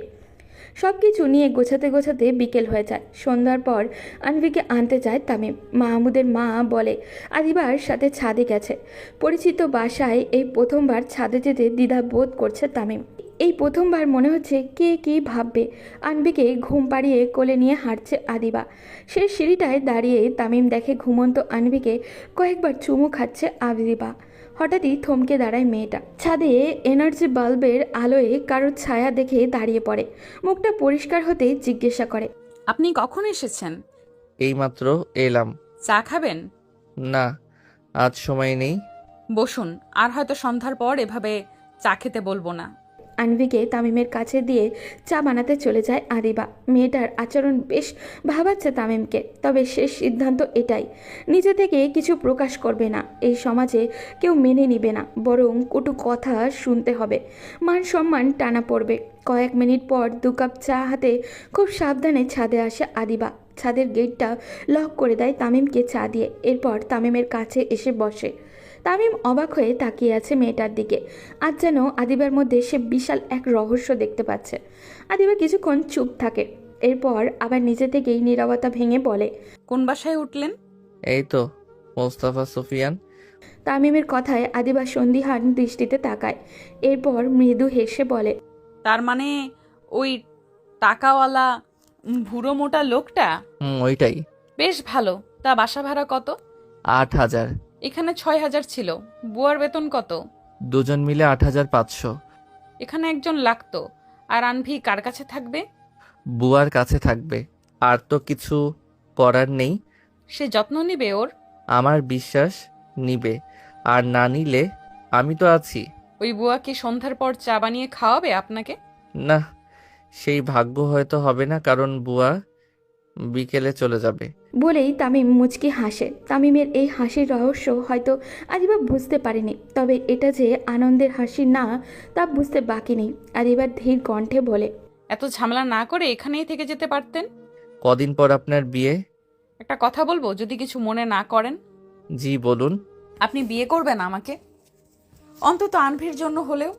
সব কিছু নিয়ে গোছাতে গোছাতে বিকেল হয়ে যায়। সন্ধ্যার পর আনভিকে আনতে যায় তামিম। মাহমুদের মা বলে আদিবার সাথে ছাদে গেছে। পরিচিত বাসায় এই প্রথমবার ছাদে যেতে দ্বিধা বোধ করছে তামিম। এই প্রথমবার মনে হচ্ছে কে কী ভাববে। আনভিকে ঘুম পাড়িয়ে কোলে নিয়ে হাঁটছে আদিবা। সে সিঁড়িটায় দাঁড়িয়ে তামিম দেখে ঘুমন্ত আনভিকে কয়েকবার চুমু খাচ্ছে আদিবা। হঠাৎই থমকে দাঁড়ায় মেয়েটা। ছাদে এনার্জি বাল্বের আলোয় কারোর ছায়া দেখে দাঁড়িয়ে পড়ে। মুখটা পরিষ্কার হতে জিজ্ঞাসা করে, আপনি কখন এসেছেন? এইমাত্র এলাম। চা খাবেন? না, আজ সময় নেই। বসুন, আর হয়তো সন্ধ্যার পর এভাবে চা খেতে বলবো না। আনভিকে তামিমের কাছে দিয়ে চা বানাতে চলে যায় আদিবা। মেয়েটার আচরণ বেশ ভাবাচ্ছে তামিমকে, তবে শেষ সিদ্ধান্ত এটাই, নিজে থেকে কিছু প্রকাশ করবে না। এই সমাজে কেউ মেনে নিবে না, বরং কটু কথা শুনতে হবে। মান সম্মান টানা পড়বে। কয়েক মিনিট পর 2 কাপ চা হাতে খুব সাবধানে ছাদে আসে আদিবা। ছাদের গেটটা লক করে দেয় তামিমকে চা দিয়ে। এরপর তামিমের কাছে এসে বসে। তামিম অবাক হয়ে তাকিয়ে আছে মেয়েটার দিকে। আজ যেন আদিবার মধ্যে সে বিশাল এক রহস্য দেখতে পাচ্ছে। আদিবা কিছুক্ষণ চুপ থাকে, এরপর আবার নিজে থেকেই নীরবতা ভেঙে বলে, কোন বাসায় উঠলেন? এই তো মোস্তফা সুফিয়ান। তামিমের কথায় আদিবা সন্দিহান দৃষ্টিতে তাকায়। এরপর মৃদু হেসে বলে, তার মানে ওই টাকাওয়ালা ভুড়ো মোটা লোকটা? ওইটাই। বেশ ভালো। তা বাসা ভাড়া কত? 8,000। এখানে 6,000 ছিল। বুয়ার বেতন কত? দুজন মিলে 8,500। এখানে একজন লাগতো। আর আনভি কার কাছে থাকবে? বুয়ার কাছে থাকবে। আর তো কিছু করার নেই। সে যত্ন নিবে ওর? আমার বিশ্বাস নিবে, আর না নিলে আমি তো আছি। ওই বুয়া কি সন্ধ্যার পর চা বানিয়ে খাওয়াবে আপনাকে? না, সেই ভাগ্য হয়তো হবে না, কারণ বুয়া বিকেলে চলে যাবে। বলেই তামিম মুচকি হাসে। তামিমের এই হাসির রহস্য হয়তো আদিবা বুঝতে পারেনি, তবে এটা যে আনন্দের হাসি না তা বুঝতে বাকি নেই। আদিবার ধীর কণ্ঠে বলে, এত ঝামেলা না করে এখানেই থেকে যেতে পারতেন। কদিন পর আপনার বিয়ে। একটা কথা বলবো, যদি কিছু মনে না করেন? জি বলুন। আপনি বিয়ে করবেন আমাকে? অন্তত আনভির জন্য হলেও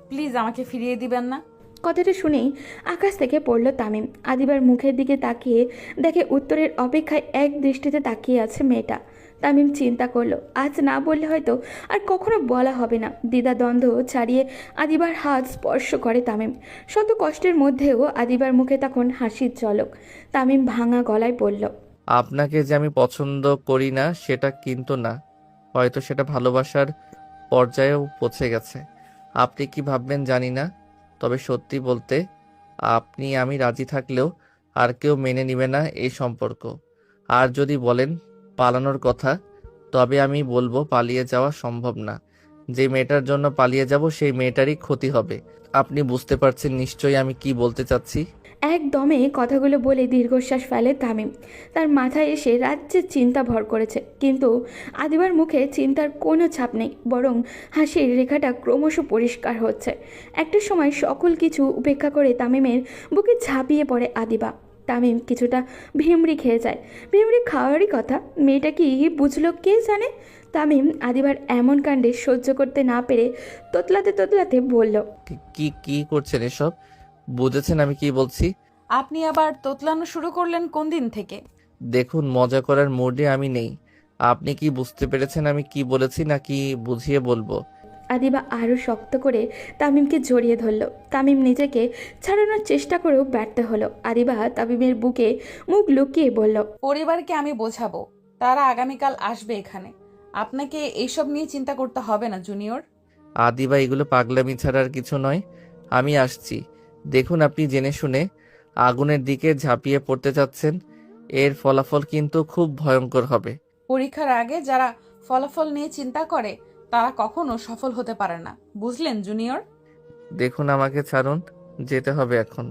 প্লিজ আমাকে ফিরিয়ে দিবেন না। কথাটা শুনেই আকাশ থেকে পড়ল তামিম। আদিবার মুখের দিকে তাকিয়ে দেখে উত্তরের অপেক্ষায় এক দৃষ্টিতে তাকিয়ে আছে মেয়েটা। তামিম চিন্তা করলো আজ না বললে হয়তো আর কখনো বলা হবে না। দ্বিধাদ্বন্দ্ব ছাড়িয়ে আদিবার হাত স্পর্শ করে তামিম। শত কষ্টের মধ্যেও আদিবার মুখে তখন হাসির ঝলক। তামিম ভাঙা গলায় বলল, আপনাকে যে আমি পছন্দ করি না সেটা কিন্তু না, হয়তো সেটা ভালোবাসার পর্যায়েও পৌঁছে গেছে। আপনি কি ভাববেন জানি না, তবে সত্যি বলতে আমি রাজি থাকলেও আর কেউ মেনে নিবে না এই সম্পর্ক। আর যদি বলেন পালানোর কথা, তবে আমি বলবো পালিয়ে যাওয়া সম্ভব না। যে মেয়েটার জন্য পালিয়ে যাব সেই মেয়েটারই ক্ষতি হবে। আপনি বুঝতে পারছেন নিশ্চয়ই আমি কি বলতে চাচ্ছি। একদমে কথাগুলো বলে দীর্ঘশ্বাস ফেলে তামিম। তার মাথায় এসে রাজ্যের চিন্তা ভর করেছে, কিন্তু আদিবার মুখে চিন্তার কোনো ছাপ নেই, বরং হাসির রেখাটা ক্রমশ পরিষ্কার হচ্ছে। একটা সময় সকল কিছু উপেক্ষা করে তামিমের বুকে ঝাঁপিয়ে পড়ে আদিবা। তামিম কিছুটা ভিমড়ি খেয়ে যায়। ভিমড়ি খাওয়ারই কথা, মেয়েটা কি বুঝলো কে জানে। তামিম আদিবার এমন কাণ্ডে সহ্য করতে না পেরে তোতলাতে তোতলাতে বলল, কি কি করছেন এসব? বুঝেছেন আমি কি বলছি? আপনি আবার তোতলানো শুরু করলেন কোন দিন থেকে? দেখুন, মজা করার মুডে আমি নেই। আপনি কি বুঝতে পেরেছেন আমি কি বলেছি নাকি বুঝিয়ে বলবো? আদিবা আরও শক্ত করে তামিমকে জড়িয়ে ধরল। তামিম নিজেকে ছাড়ানোর চেষ্টা করেও ব্যর্থ হলো। আদিবা তামিমের বুকে মুখ লুকিয়ে বলল, পরিবারকে আমি বোঝাবো, তারা আগামীকাল আসবে এখানে। আপনাকে এইসব নিয়ে চিন্তা করতে হবে না জুনিয়র। আদিবা, এগুলো পাগলামি ছাড়া আর কিছু নয়। আমি আসছি। দেখুন, আপনি জেনে শুনে আগুনের দিকে ঝাঁপিয়ে পড়তে চাচ্ছেন, এর ফলাফল কিন্তু খুব ভয়ঙ্কর হবে। পরীক্ষার আগে যারা ফলাফল নিয়ে চিন্তা করে তারা কখনো সফল হতে পারে না, বুঝলেন জুনিয়র? দেখুন, আমাকে ছাড়ুন, যেতে হবে এখন।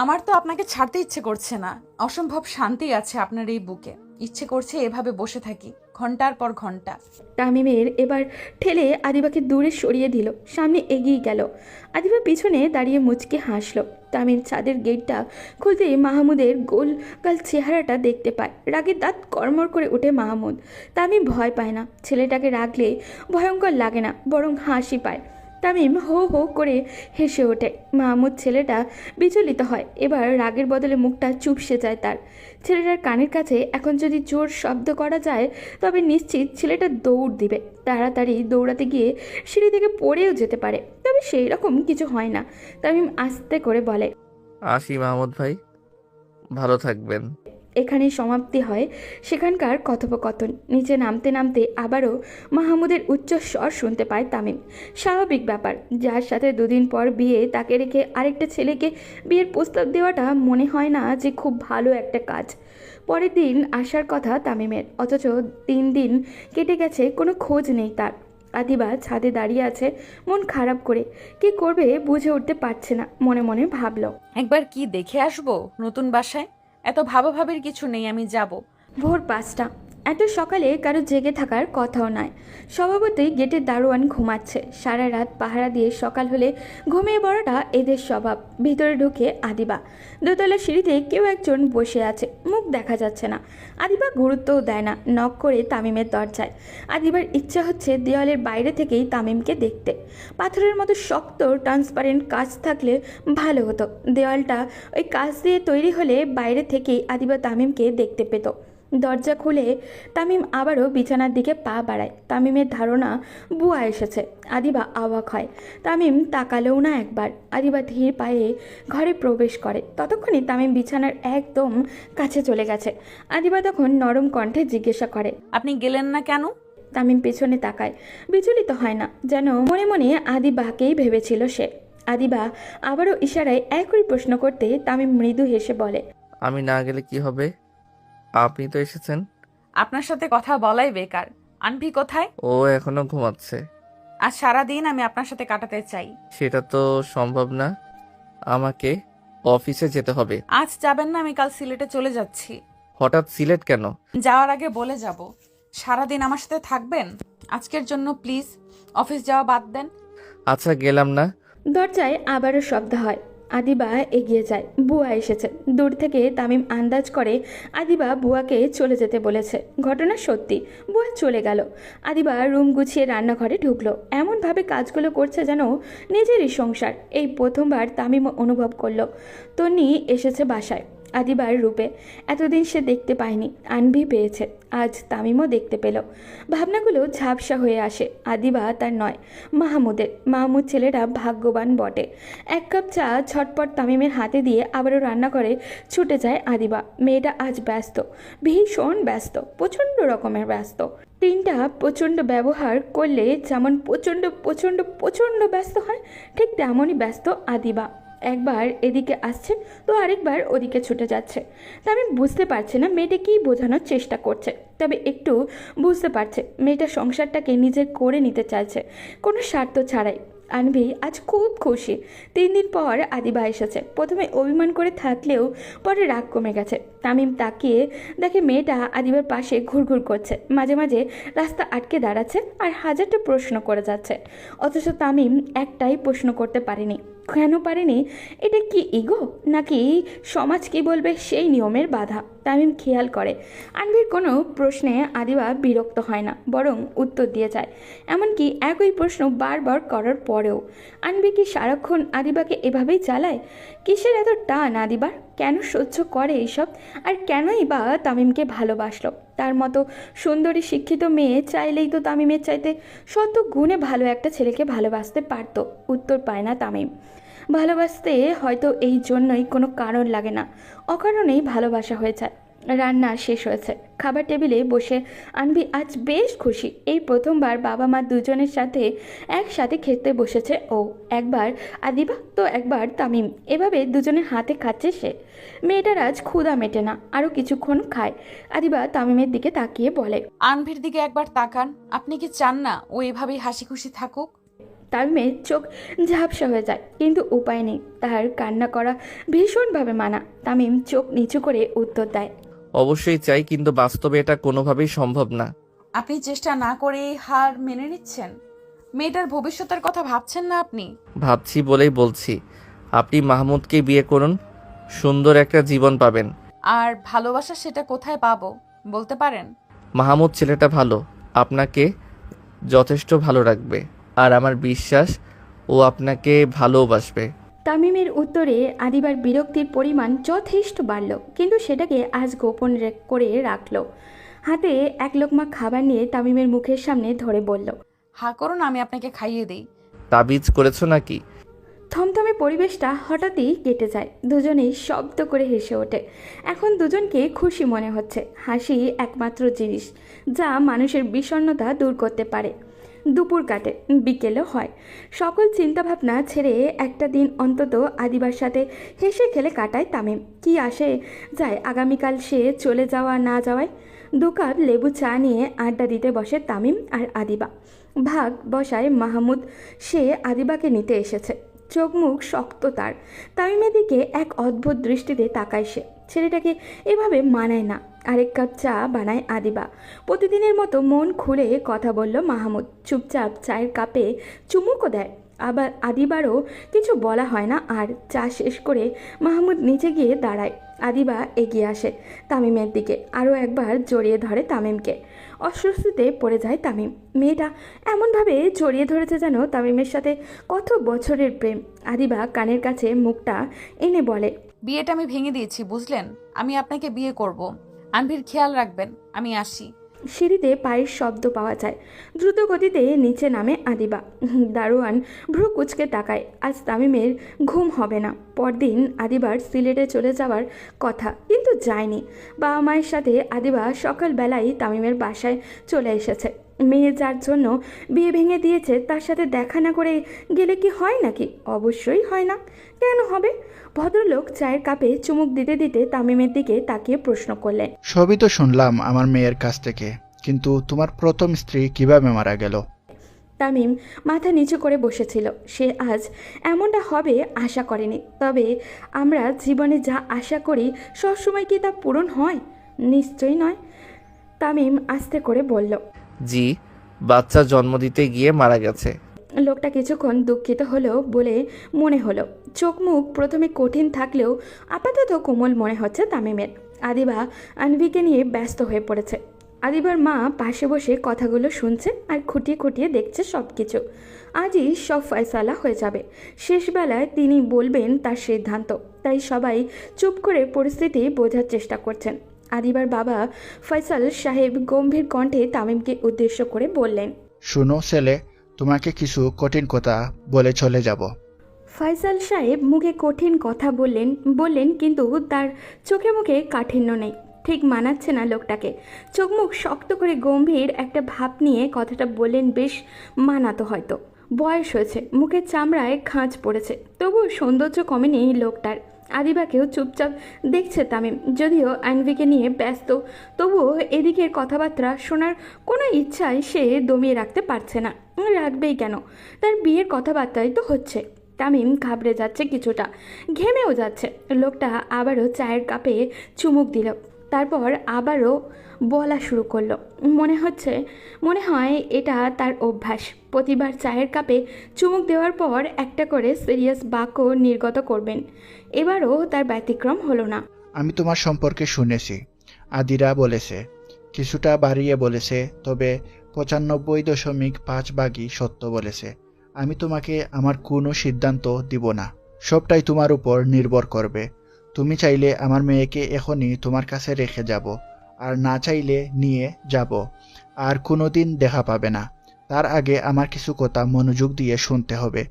আমার তো আপনাকে ছাড়তে ইচ্ছে করছে না। অসম্ভব শান্তি আছে আপনার এই বুকে। ইচ্ছে করছে এভাবে বসে থাকি ঘন্টার পর ঘন্টা। তামিমের এবার ঠেলে আদিবাকে দূরে সরিয়ে দিল, সামনে এগিয়ে গেল। আদিবা পিছনে দাঁড়িয়ে মুচকে হাসলো। তামিম ছাদের গেটটা খুলতেই মাহমুদের গোল গাল চেহারাটা দেখতে পায়। রাগে দাঁত কড়মড় করে ওঠে মাহমুদ। তামিম ভয় পায় না, ছেলেটাকে রাখলে ভয়ঙ্কর লাগে না, বরং হাসি পায়। তামিম হো হো করে হেসে ওঠে। মাহমুদ ছেলেটা বিচলিত হয়, এবার রাগের বদলে মুখটা চুপসে যায় তার। ছেলেটার কানের কাছে এখন যদি জোর শব্দ করা যায় তবে নিশ্চিত ছেলেটা দৌড় দিবে। তাড়াতাড়ি দৌড়াতে গিয়ে সিঁড়ি থেকে পড়েও যেতে পারে, তবে সেই রকম কিছু হয় না। তামিম আস্তে করে বলে, আসি মাহমুদ ভাই, ভালো থাকবেন। এখানেই সমাপ্তি হয় সেখানকার কথোপকথন। নিচে নামতে নামতে আবারও মাহমুদের উচ্চ স্বর শুনতে পায় তামিম। স্বাভাবিক ব্যাপার, যার সাথে দুদিন পর বিয়ে তাকে রেখে আরেকটা ছেলেকে বিয়ের প্রস্তাব দেওয়াটা মনে হয় না যে খুব ভালো একটা কাজ। পরের দিন আসার কথা তামিমের, অথচ 3 দিন কেটে গেছে, কোনো খোঁজ নেই তার। আদিবা ছাদে দাঁড়িয়ে আছে মন খারাপ করে। কি করবে বুঝে উঠতে পারছে না, মনে মনে ভাবলো, একবার কি দেখে আসবো নতুন বাসায়? এত ভাবাভাবির কিছু নেই, আমি যাব। ভোর 5টা। এত সকালে কারো জেগে থাকার কথাও নয়। স্বভাবতই গেটের দারোয়ান ঘুমাচ্ছে। সারা রাত পাহারা দিয়ে সকাল হলে ঘুমিয়ে পড়াটা এদের স্বভাব। ভিতরে ঢুকে আদিবা। দোতলা সিঁড়িতে কেউ একজন বসে আছে, মুখ দেখা যাচ্ছে না। আদিবা গুরুত্বও দেয় না, নক করে তামিমের দরজায়। আদিবার ইচ্ছা হচ্ছে দেওয়ালের বাইরে থেকেই তামিমকে দেখতে। পাথরের মতো শক্ত ট্রান্সপারেন্ট কাঁচ থাকলে ভালো হতো। দেওয়ালটা ওই কাঁচ দিয়ে তৈরি হলে বাইরে থেকেই আদিবা তামিমকে দেখতে পেত। দরজা খুলে তামিম আবারও বিছানার দিকে পা বাড়ায়। তামিমের ধারণা বুয়া এসেছে। আদিবা অবাক হয়। তামিম তাকালেও না একবার। আদিবা ধীর পায়ে ঘরে প্রবেশ করে। ততক্ষণে তামিম বিছানার একদম কাছে চলে গেছে। আদিবা তখন নরম কণ্ঠে জিজ্ঞাসা করে, আপনি গেলেন না কেন? তামিম পেছনে তাকায়, বিচলিত হয় না, যেন মনে মনে আদিবাকেই ভেবেছিল সে। আদিবা আবারও ইশারায় একই প্রশ্ন করতে তামিম মৃদু হেসে বলে, আমি না গেলে কি হবে? আপনি তো এসেছেন। আপনার সাথে কথা বলাই বেকার। আনভি কোথায়? ও এখনো ঘুমাচ্ছে। আজ সারাদিন আমি আপনার সাথে কাটাতে চাই। সেটা তো সম্ভব না, আমাকে অফিসে যেতে হবে। আজ যাবেন না? আমি কাল সিলেটে চলে যাচ্ছি। হঠাৎ সিলেট কেন? যাওয়ার আগে বলে যাব। সারাদিন আমার সাথে থাকবেন? আজকের জন্য প্লিজ অফিস যাওয়া বাদ দেন। আচ্ছা, গেলাম না। দরজায় আবারও শব্দ হয়। আদিবা এগিয়ে যায়। বুয়া এসেছে। দূর থেকে তামিম আন্দাজ করে আদিবা বুয়াকে চলে যেতে বলেছে। ঘটনা সত্যি, বুয়া চলে গেল। আদিবা রুম গুছিয়ে রান্নাঘরে ঢুকলো। এমনভাবে কাজগুলো করছে যেন নিজেরই সংসার। এই প্রথমবার তামিম অনুভব করলো তন্নি এসেছে বাসায়। আদিবার রূপে। এতদিন সে দেখতে পায়নি, আনভি পেয়েছে, আজ তামিমও দেখতে পেল। ভাবনাগুলো ঝাপসা হয়ে আসে। আদিবা তার নয়, মাহমুদের। মাহমুদ ছেলেটা ভাগ্যবান বটে। এক কাপ চা ঝটপট তামিমের হাতে দিয়ে আবারও রান্না করে ছুটে যায় আদিবা। মেয়েটা আজ ব্যস্ত, ভীষণ ব্যস্ত, প্রচণ্ড রকমের ব্যস্ত। তিনটা প্রচণ্ড ব্যবহার করলে যেমন প্রচণ্ড প্রচণ্ড প্রচণ্ড ব্যস্ত হয়, ঠিক তেমনই ব্যস্ত আদিবা। একবার এদিকে আসছে তো আরেকবার ওদিকে ছুটে যাচ্ছে। তা আমি বুঝতে পারছি না মেয়েটা কী বোঝানোর চেষ্টা করছে, তবে একটু বুঝতে পারছে মেয়েটা সংসারটাকে নিজের করে নিতে চাইছে, কোনো স্বার্থ ছাড়াই। আনভি আজ খুব খুশি। 3 দিন পর আদিবা এসেছে। প্রথমে অভিমান করে থাকলেও পরে রাগ কমে গেছে। তামিম তাকিয়ে দেখে মেয়েটা আদিবার পাশে ঘুরঘুর করছে, মাঝে মাঝে রাস্তা আটকে দাঁড়াচ্ছে আর হাজারটা প্রশ্ন করে যাচ্ছে। অথচ তামিম একটাই প্রশ্ন করতে পারেনি। কেন পারেনি? এটা কি ইগো, নাকি সমাজ কি বলবে সেই নিয়মের বাধা? তামিম খেয়াল করে আনভির কোনো প্রশ্নে আদিবা বিরক্ত হয় না, বরং উত্তর দিয়ে যায়। এমনকি একই প্রশ্ন বারবার করার পরেও। আনভি কি সারাক্ষণ আদিবাকে এভাবেই চালায়? কিসের এত টান আদিবার? কেন সহ্য করে এইসব? আর কেনই বা তামিমকে ভালোবাসলো? তার মতো সুন্দরী শিক্ষিত মেয়ে চাইলেই তো তামিমের চাইতে শত গুণে ভালো একটা ছেলেকে ভালোবাসতে পারতো। উত্তর পায় না তামিম। ভালোবাসতে হয়তো এই জন্যই কোনো কারণ লাগে না, অকারণেই ভালোবাসা হয়ে যায়। রান্না শেষ হয়েছে, খাবার টেবিলে বসে আনভি আজ বেশ খুশি। এই প্রথমবার বাবা মা দুজনের সাথে একসাথে খেতে বসেছে ও। একবার আদিবা তো একবার তামিম, এভাবে দুজনের হাতে খাচ্ছে সে। মেয়েটার আজ ক্ষুধা মেটে না, আরও কিছুক্ষণ খায়। আদিবা তামিমের দিকে তাকিয়ে বলে, আনভির দিকে একবার তাকান। আপনি কি চান না ও এভাবেই হাসি খুশি থাকুক? তামিমের চোখ ঝাপসা হয়ে যায়, কিন্তু উপায় নেই, তার কান্না করা ভীষণভাবে মানা। তামিম চোখ নিচু করে উত্তর দেয়, অবশ্যই চাই, কিন্তু বাস্তবে এটা কোনোভাবেই সম্ভব না। আপনি চেষ্টা না করে হার মেনে নিচ্ছেন? মেয়েটার ভবিষ্যতের কথা ভাবছেন না আপনি? ভাবছি বলেই বলছি, আপনি মাহমুদকে বিয়ে করুন, সুন্দর একটা জীবন পাবেন। আর ভালোবাসা সেটা কোথায় পাবো বলতে পারেন? মাহমুদ ছেলেটা ভালো, আপনাকে যথেষ্ট ভালো রাখবে, আর আমার বিশ্বাস ও আপনাকে ভালোবাসবে। তামিমের উত্তরে আদিবার বিরক্তির পরিমাণ যথেষ্ট বাড়ল, কিন্তু সেটাকে আজ গোপন করে রাখলো। হাতে এক লোকমা খাবার নিয়ে তামিমের মুখের সামনে ধরে বলল, হা করুন, আমি আপনাকে খাইয়ে দিই। তাবিজ করেছো নাকি? থমথমে পরিবেশটা হঠাৎই কেটে যায়। দুজনেই শব্দ করে হেসে ওঠে। এখন দুজনকে খুশি মনে হচ্ছে। হাসি একমাত্র জিনিস যা মানুষের বিষণ্ণতা দূর করতে পারে। দুপুর কাটে, বিকেলও হয়। সকল চিন্তাভাবনা ছেড়ে একটা দিন অন্তত আদিবার সাথে হেসে খেলে কাটায় তামিম। কি আসে যায় আগামীকাল সে চলে যাওয়া না যাওয়ায়? 2 কাপ লেবু চা নিয়ে আড্ডা দিতে বসে তামিম আর আদিবা। ভাগ বসায় মাহমুদ, সে আদিবাকে নিতে এসেছে। চোখ মুখ শক্ত তার। তামিমের দিকে এক অদ্ভুত দৃষ্টিতে তাকায় সে। ছেলেটাকে এভাবে মানায় না। আরেক কাপ চা বানায় আদিবা। প্রতিদিনের মতো মন খুলে কথা বলল মাহমুদ। চুপচাপ চায়ের কাপে চুমুকও দেয়। আবার আদিবারও কিছু বলা হয় না। আর চা শেষ করে মাহমুদ নিচে গিয়ে দাঁড়ায়। আদিবা এগিয়ে আসে তামিমের দিকে, আরও একবার জড়িয়ে ধরে তামিমকে। অস্বস্তিতে পড়ে যায় তামিম। মেয়েটা এমনভাবে জড়িয়ে ধরেছে যেন তামিমের সাথে কত বছরের প্রেম। আদিবা কানের কাছে মুখটা এনে বলে, বিয়েটা আমি ভেঙে দিয়েছি, বুঝলেন? আমি আপনাকে বিয়ে করব। আনভির খেয়াল রাখবেন। আমি আসি। সিঁড়িতে পায়ের শব্দ পাওয়া যায়। দ্রুত গতিতে নিচে নামে আদিবা। দারোয়ান ভ্রু কুচকে তাকায়। আজ তামিমের ঘুম হবে না। পরদিন আদিবার সিলেটে চলে যাওয়ার কথা, কিন্তু যায়নি। বাবা মায়ের সাথে আদিবা সকালবেলায় তামিমের বাসায় চলে এসেছে। মেয়ে যার জন্য বিয়ে ভেঙে দিয়েছে তার সাথে দেখা না করে গেলে কি হয় নাকি? অবশ্যই হয় না। কেন হবে? ভদ্রলোক চায়ের কাপে চুমুক দিতে দিতে তামিমের দিকে তাকিয়ে প্রশ্ন করলেন, সবই তো শুনলাম আমার মেয়ের কাছ থেকে, কিন্তু তোমার প্রথম স্ত্রী কিভাবে মারা গেল? তামিম মাথা নিচু করে বসেছিল। সে আজ এমনটা হবে আশা করেনি। তবে আমরা জীবনে যা আশা করি সবসময় কি তা পূরণ হয়? নিশ্চয়ই নয়। তামিম আস্তে করে বলল, জি, বাচ্চা জন্ম দিতে গিয়ে মারা গেছে। লোকটা কিছুক্ষণ দুঃখিত হলো বলে মনে হলো। চোখ মুখ প্রথমে কঠিন থাকলেও আপাতত কোমল মনে হচ্ছে তামিমের। আদিবা আনভিকে নিয়ে ব্যস্ত হয়ে পড়েছে। আদিবার মা পাশে বসে কথাগুলো শুনছে আর খুঁটিয়ে খুঁটিয়ে দেখছে সব কিছু। আজই সব ফয়সালা হয়ে যাবে। শেষবেলায় তিনি বলবেন তার সিদ্ধান্ত। তাই সবাই চুপ করে পরিস্থিতি বোঝার চেষ্টা করছেন। আদিবার বাবা ফয়সাল সাহেব গম্ভীর কণ্ঠে তামিমকে উদ্দেশ্য করে বললেন, শুনো ছেলে, তোমাকে কিছু কঠিন কথা বলে চলে যাব। ফয়সাল সাহেব মুখে কঠিন কথা বললেন কিন্তু তার চোখে মুখে কাঠিন্য নেই। ঠিক মানাচ্ছে না লোকটাকে। চোখ মুখ শক্ত করে গম্ভীর একটা ভাব নিয়ে কথাটা বললেন, বেশ মানাতো হয়তো। বয়স হয়েছে, মুখের চামড়ায় খাঁজ পড়েছে, তবুও সৌন্দর্য কমেনি লোকটার। আদিবাকেও চুপচাপ দেখছে তামিম। যদিও আনভিকে নিয়ে ব্যস্ত, তবুও এদিকের কথাবার্তা শোনার কোনো ইচ্ছাই সে দমিয়ে রাখতে পারছে না। রাখবেই কেন, তার বিয়ের কথাবার্তাই তো হচ্ছে। তামিম ঘাবড়ে যাচ্ছে কিছুটা, ঘেমেও যাচ্ছে। লোকটা আবারও চায়ের কাপে চুমুক দিল, তারপর আবারও বলা শুরু করলো। মনে হয় এটা তার অভ্যাস। প্রতিবার চায়ের কাপে চুমুক দেওয়ার পর একটা করে সিরিয়াস বাক্য নির্গত করবেন। এবারও তার ব্যতিক্রম হলো না। আমি তোমার সম্পর্কে শুনেছি, আদিরা বলেছে। কিছুটা বাড়িয়ে বলেছে, তবে 95.5 সত্য বলেছে। আমি তোমাকে আমার কোনো সিদ্ধান্ত দিব না, সবটাই তোমার উপর নির্ভর করবে। তুমি চাইলে আমার মেয়েকে এখনই তোমার কাছে রেখে যাব, আর না চাইলে নিয়ে যাব, আর কোনোদিন দেখা পাবে না। তার আগে আমার কিছু কথা মনোযোগ দিয়ে শুনতে হবে।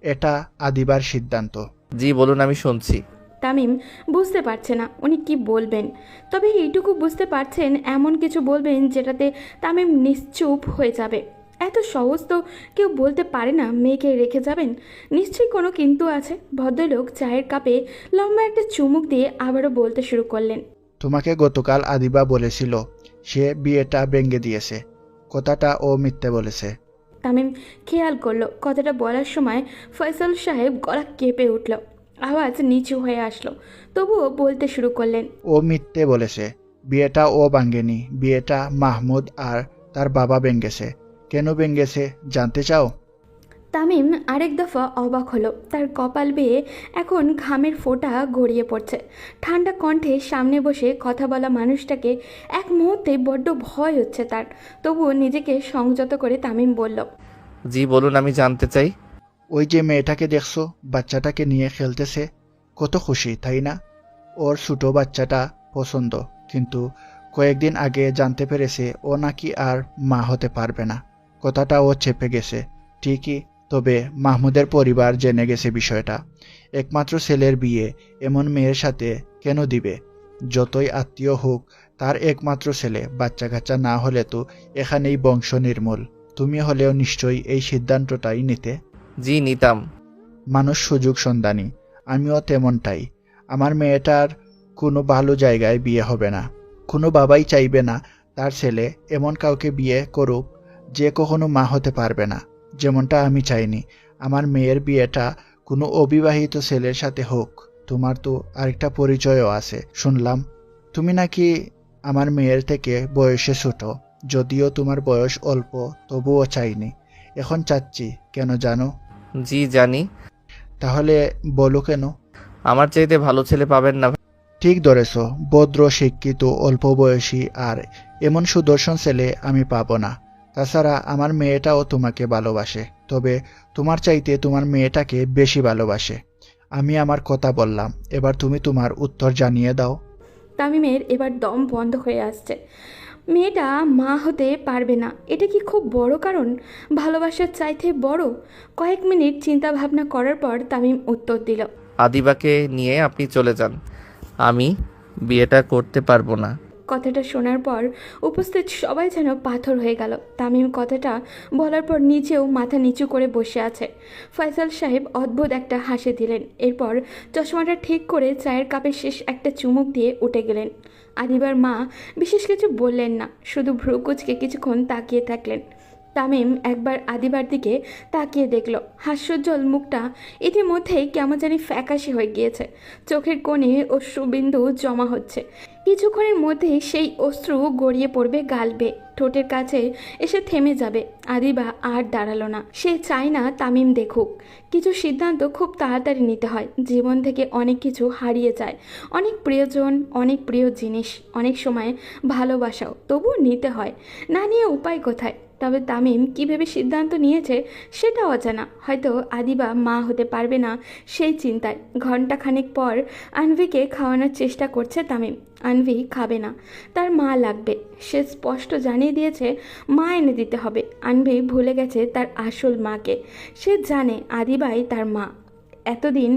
এটা আদিবার সিদ্ধান্ত। জি বলুন, আমি শুনছি। তামিম বুঝতে পারছে না উনি কি বলবেন, তবে এইটুকু বুঝতে পারছেন এমন কিছু বলবেন যেটাতে তামিম নিশ্চুপ হয়ে যাবে। এত সহজ তো কেউ বলতে পারে না মেয়েকে রেখে যাবেন। নিশ্চয়ই কোনো কিন্তু আছে। ভদ্রলোক চায়ের কাপে লম্বা একটা চুমুক দিয়ে আবারও বলতে শুরু করলেন, তোমাকে গতকাল আদিবা বলেছিল সে বিয়েটা ভেঙে দিয়েছে। কথাটা ও মিথ্যে বলেছে। তামিম খেয়াল করলো কথাটা বলার সময় ফয়সাল সাহেব গলা কেঁপে উঠল, আওয়াজ নিচু হয়ে আসলো, তবুও বলতে শুরু করলেন, ও মিথ্যে বলেছে। বিয়েটা ও ভাঙেনি, বিয়েটা মাহমুদ আর তার বাবা ভেঙেছে। কেন ভেঙেছে জানতে চাও? তামিম আরেক দফা অবাক হলো। তার কপাল বেয়ে এখন ঘামের ফোঁটা গড়িয়ে পড়ছে। ঠান্ডা কণ্ঠে সামনে বসে কথা বলা মানুষটাকে এক মুহূর্তে বড্ড ভয় হচ্ছে তার। তবুও নিজেকে সংযত করে তামিম বলল, জি বলুন, আমি জানতে চাই। ওই যে মেয়েটাকে দেখছো, বাচ্চাটাকে নিয়ে খেলতেছে, কত খুশি তাই না? ওর ছোট বাচ্চাটা পছন্দ, কিন্তু কয়েকদিন আগে জানতে পেরেছে ও নাকি আর মা হতে পারবে না। কথাটা ও চেপে গেছে ঠিকই, তবে মাহমুদের পরিবার জেনে গেছে বিষয়টা। একমাত্র ছেলের বিয়ে এমন মেয়ের সাথে কেন দিবে? যতই আত্মীয় হোক, তার একমাত্র ছেলে, বাচ্চা কাচ্চা না হলে তো এখানেই বংশ নির্মূল। তুমি হলেও নিশ্চয়ই এই সিদ্ধান্তটাই নিতে। জি নিতাম। মানুষ সুযোগ সন্ধানী, আমিও তেমনটাই। আমার মেয়েটার কোনো ভালো জায়গায় বিয়ে হবে না। কোনো বাবাই চাইবে না তার ছেলে এমন কাউকে বিয়ে করুক যে কখনো মা হতে পারবে না। যেমনটা আমি চাইনি আমার মেয়ের বিয়েটা কোনো অবিবাহিত ছেলের সাথে হোক। তোমার তো আরেকটা পরিচয়ও আছে শুনলাম। তুমি নাকি আমার মেয়ের থেকে বয়সে ছোট। যদিও তোমার বয়স অল্প, তবুও চাইনি। এখন চাচ্ছি কেন জানো? জি জানি। তাহলে বলো কেন? আমার চাইতে ভালো ছেলে পাবেন না। ঠিক ধরেছ, ভদ্র, শিক্ষিত, অল্প বয়সী আর এমন সুদর্শন ছেলে আমি পাবো না। তাছাড়া আমার মেয়েটাও তোমাকে ভালোবাসে, তবে তোমার চাইতে তোমার মেয়েটাকে বেশি ভালোবাসে। আমি আমার কথা বললাম, এবার তুমি তোমার উত্তর জানিয়ে দাও। তামিমের এবার দম বন্ধ হয়ে আসছে। মেয়েটা মা হতে পারবে না, এটা কি খুব বড় কারণ? ভালোবাসার চাইতে বড়? কয়েক মিনিট চিন্তা ভাবনা করার পর তামিম উত্তর দিল, আদিবাকে নিয়ে আপনি চলে যান, আমি বিয়েটা করতে পারবো না। কথাটা শোনার পর উপস্থিত সবাই যেন পাথর হয়ে গেল। তামিম কথাটা বলার পর নিজেও মাথা নিচু করে বসে আছে। ফয়সাল সাহেব অদ্ভুত একটা হাসি দিলেন, এরপর চশমাটা ঠিক করে চায়ের কাপে শেষ একটা চুমুক দিয়ে উঠে গেলেন। আদিবার মা বিশেষ কিছু বললেন না, শুধু ভ্রু কুঁচকে কিছুক্ষণ তাকিয়ে থাকলেন। তামিম একবার আদিবার দিকে তাকিয়ে দেখলো হাস্যোজ্জ্বল মুখটা ইতিমধ্যেই কেমন জানি ফ্যাকাশে হয়ে গিয়েছে। চোখের কোণে অশ্রুবিন্দু জমা হচ্ছে। কিছুক্ষণের মধ্যেই সেই অশ্রু গড়িয়ে পড়বে গাল বেয়ে, ঠোঁটের কাছে এসে থেমে যাবে। আদিবা আর দাঁড়ালো না। সে চায় না তামিম দেখুক। কিছু সিদ্ধান্ত খুব তাড়াতাড়ি নিতে হয়। জীবন থেকে অনেক কিছু হারিয়ে যায়, অনেক প্রিয়জন, অনেক প্রিয় জিনিস, অনেক সময় ভালোবাসাও, তবুও নিতে হয়। না নিয়ে উপায় কোথায়? তবে তামিম কী ভেবে সিদ্ধান্ত নিয়েছে সেটাও অজানা। হয়তো আদিবা মা হতে পারবে না সেই চিন্তায়। ঘণ্টাখানেক পর আনভিকে খাওয়ানোর চেষ্টা করছে তামিম। আনভি খাবে না, তার মা লাগবে। সে স্পষ্ট জানিয়ে দিয়েছে মা এনে দিতে হবে। আনভি ভুলে গেছে তার আসল মাকে। সে জানে আদিবাই তার মা। এতদিন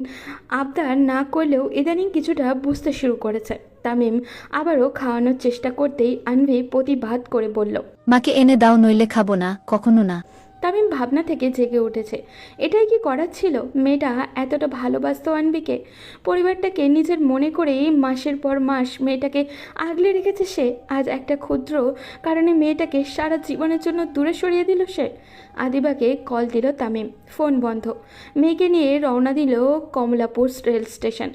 আবদার না করলেও ইদানিং কিছুটা বুঝতে শুরু করেছে। তামিম আবারও খাওয়ানোর চেষ্টা করতেই আনভি প্রতিবাদ করে বলল, মাকে এনে দাও, নইলে খাবো না, কখনো না। তামিম ভাবনা থেকে জেগে উঠেছে। এটাই কি করার ছিল? মেয়েটা এতটা ভালোবাসত আনবিকে। পরিবারটাকে নিজের মনে করেই মাসের পর মাস মেয়েটাকে আগলে রেখেছে সে। আজ একটা ক্ষুদ্র কারণে মেয়েটাকে সারা জীবনের জন্য দূরে সরিয়ে দিল সে। আদিবাকে কল দিল তামিম। ফোন বন্ধ। মেয়েকে নিয়ে রওনা দিল কমলাপুর রেল স্টেশন।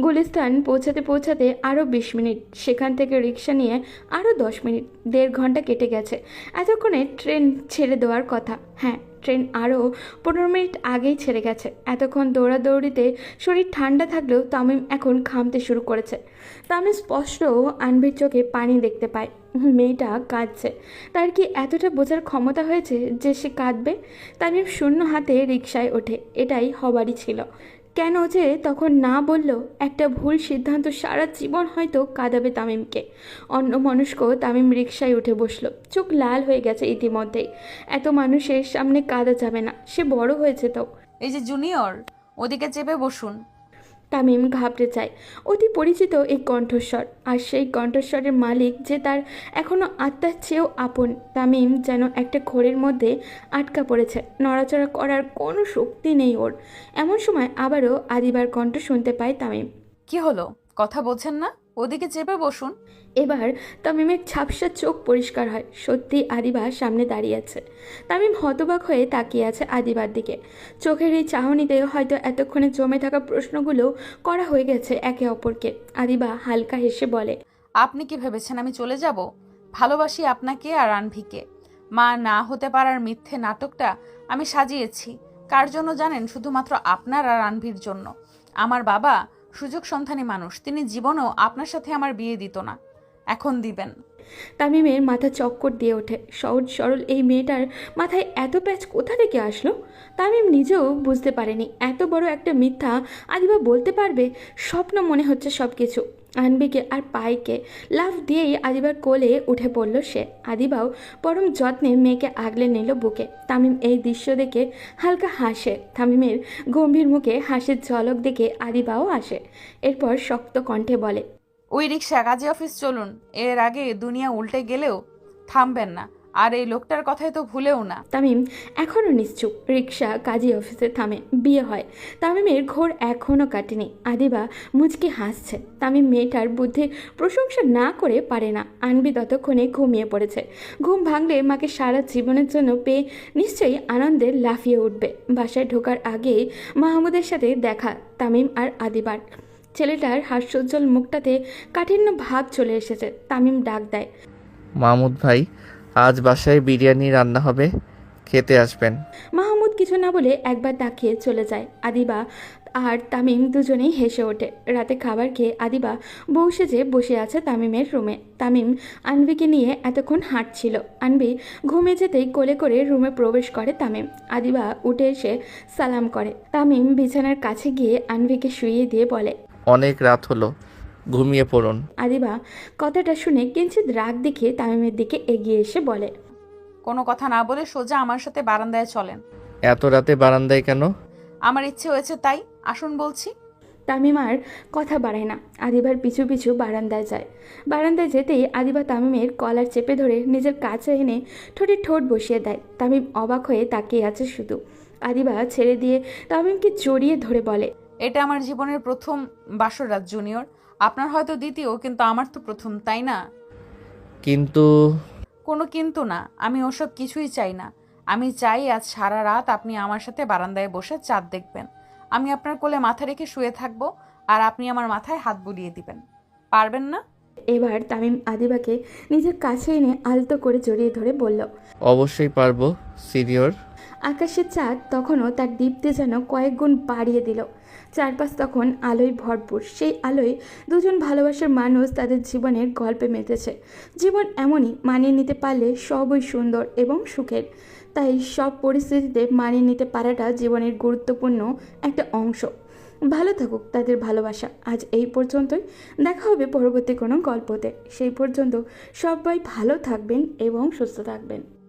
গুলিস্তান পৌঁছাতে পৌঁছাতে আরও 20 মিনিট, সেখান থেকে রিক্সা নিয়ে আরও 10 মিনিট। 1.5 ঘন্টা কেটে গেছে। এতক্ষণে ট্রেন ছেড়ে দেওয়ার কথা। হ্যাঁ, ট্রেন আরও 15 মিনিট আগেই ছেড়ে গেছে। এতক্ষণ দৌড়াদৌড়িতে শরীর ঠান্ডা থাকলেও তামিম এখন ঘামতে শুরু করেছে। তামিম স্পষ্ট আনভির চোখে পানি দেখতে পায়। মেয়েটা কাঁদছে। তার কি এতটা বোঝার ক্ষমতা হয়েছে যে সে কাঁদবে? তামিম শূন্য হাতে রিকশায় ওঠে। এটাই হবারই ছিল। কেন যে তখন না বলল? একটা ভুল সিদ্ধান্ত সারা জীবন হয়তো কাঁদাবে তামিমকে। অন্যমনস্ক তামিম রিকশায় উঠে বসলো। চোখ লাল হয়ে গেছে ইতিমধ্যেই। এত মানুষের সামনে কাঁদা যাবে না, সে বড় হয়েছে তো। এই যে জুনিয়র, ওদিকে চেপে বসুন। তামিম ঘাবড়ে যায়। অতি পরিচিত এই কণ্ঠস্বর, আর সেই কণ্ঠস্বরের মালিক যে তার এখনও আত্মার চেয়েও আপন। তামিম যেন একটা ঘোরের মধ্যে আটকা পড়েছে। নড়াচড়া করার কোনো শক্তি নেই ওর। এমন সময় আবারও আদিবার কণ্ঠ শুনতে পায় তামিম। কি হলো, কথা বলছেন না? ওদিকে চেপে বসুন। এবার তামিমের ঝাপসা চোখ পরিষ্কার হয়। সত্যি আদিবা সামনে দাঁড়িয়ে আছে। তামিম হতবাক হয়ে তাকিয়ে আছে আদিবার দিকে। চোখের এই চাহনিতে হয়তো এতক্ষণে জমে থাকা প্রশ্নগুলো করা হয়ে গেছে একে অপরকে। আদিবা হালকা হেসে বলে, আপনি কি ভেবেছেন আমি চলে যাব? ভালোবাসি আপনাকে আর আনভিকে। মা না হতে পারার মিথ্যে নাটকটা আমি সাজিয়েছি। কার জন্য জানেন? শুধুমাত্র আপনার আর আনভির জন্য। আমার বাবা সুযোগ সন্ধানী মানুষ, তিনি জীবনেও আপনার সাথে আমার বিয়ে দিত না। এখন দিবেন। তামিমের মাথা চক্কর দিয়ে ওঠে। সহজ সরল এই মেয়েটার মাথায় এত প্যাচ কোথা থেকে আসলো? তামিম নিজেও বুঝতে পারেনি এত বড় একটা মিথ্যা আদিবা বলতে পারবে। স্বপ্ন মনে হচ্ছে সব কিছু। আনবিকে আর পাইকে লাফ দিয়েই আদিবার কোলে উঠে পড়ল সে। আদিবাও পরম যত্নে মেয়েকে আগলে নিল বুকে। তামিম এই দৃশ্য দেখে হালকা হাসে। তামিমের গম্ভীর মুখে হাসির ঝলক দেখে আদিবাও আসে। এরপর শক্ত কণ্ঠে বলে, ওই রিক্সা কাজী অফিস চলুন। এর আগে দুনিয়া উল্টে গেলেও থামবেন না। আর এই লোকটার কথাই তো ভুলেও না। তামিম এখনও নিশ্চুপ। রিক্সা কাজী অফিসে থামে। বিয়ে হয়। তামিমের ঘোর এখনও কাটেনি। আদিবা মুচকি হাসছে। তামিম মেয়েটার বুদ্ধির প্রশংসা না করে পারে না। আনবি ততক্ষণে ঘুমিয়ে পড়েছে। ঘুম ভাঙলে মাকে সারা জীবনের জন্য পেয়ে নিশ্চয়ই আনন্দে লাফিয়ে উঠবে। বাসায় ঢোকার আগেই মাহমুদের সাথে দেখা তামিম আর আদিবার। ছেলেটার হাস্যোজ্জ্বল মুখটাতে কাঠিন্য ভাব চলে এসেছে। তামিম ডাক দেয়, মাহমুদ ভাই, আজ বাসায় বিরিয়ানি রান্না হবে, খেতে আসবেন। মাহমুদ কিছু না বলে একবার তাকিয়ে চলে যায়। আদিবা আর তামিম দুজনেই হেসে ওঠে। রাতে খাবার খেয়ে আদিবা বউ সেজে বসে আছে তামিমের রুমে। তামিম আনভিকে নিয়ে এতক্ষণ হাঁটছিল। আনভি ঘুমে যেতেই কোলে করে রুমে প্রবেশ করে তামিম। আদিবা উঠে এসে সালাম করে। তামিম বিছানার কাছে গিয়ে আনভিকে শুইয়ে দিয়ে বলে, অনেক রাত হলো, ঘুমিয়ে পড়ুন। আদিবা কথাটা শুনে কিঞ্চিত রাগ দেখিয়ে তামিমের দিকে এগিয়ে এসে বলে, কোনো কথা না বলে সোজা আমার সাথে বারান্দায় চলেন। এত রাতে বারান্দায় কেন? আমার ইচ্ছে হয়েছে তাই। আসুন বলছি। তামিম আর কথা বাড়ায় না। আদিবার পিছু পিছু বারান্দায় যায়। বারান্দায় যেতেই আদিবা তামিমের কলার চেপে ধরে নিজের কাছে এনে ঠোঁটে ঠোঁট বসিয়ে দেয়। তামিম অবাক হয়ে তাকিয়ে আছে শুধু। আদিবা ছেড়ে দিয়ে তামিমকে জড়িয়ে ধরে বলে, এটা আমার জীবনের প্রথম বাসরাত জুনিয়র। আপনার হয়তো দ্বিতীয়, কিন্তু আমার তো প্রথম, তাই না? কিন্তু কোনো কিন্তু না। আমি ওসব কিছুই চাই না। আমি চাই আজ সারা রাত আপনি আমার সাথে বারান্দায় বসে চাঁদ দেখবেন। আমি আপনার কোলে মাথা রেখে শুয়ে থাকবো আর আপনি আমার মাথায় হাত বুলিয়ে দিবেন। পারবেন না? এবার তামিম আদিবাকে নিজের কাছে এনে আলতো করে জড়িয়ে ধরে বলল। অবশ্যই পারবো সিনিয়র। আকাশের চাঁদ তখনও তার দীপ্তি যেন কয়েক গুণ বাড়িয়ে দিল। চারপাশ তখন আলোয় ভরপুর। সেই আলোয় দুজন ভালোবাসার মানুষ তাদের জীবনের গল্পে মেতেছে। জীবন এমনই, মানিয়ে নিতে পারলে সবই সুন্দর এবং সুখের। তাই সব পরিস্থিতিতে মানিয়ে নিতে পারাটা জীবনের গুরুত্বপূর্ণ একটা অংশ। ভালো থাকুক তাদের ভালোবাসা। আজ এই পর্যন্তই, দেখা হবে পরবর্তী কোনো গল্পতে। সেই পর্যন্ত সবাই ভালো থাকবেন এবং সুস্থ থাকবেন।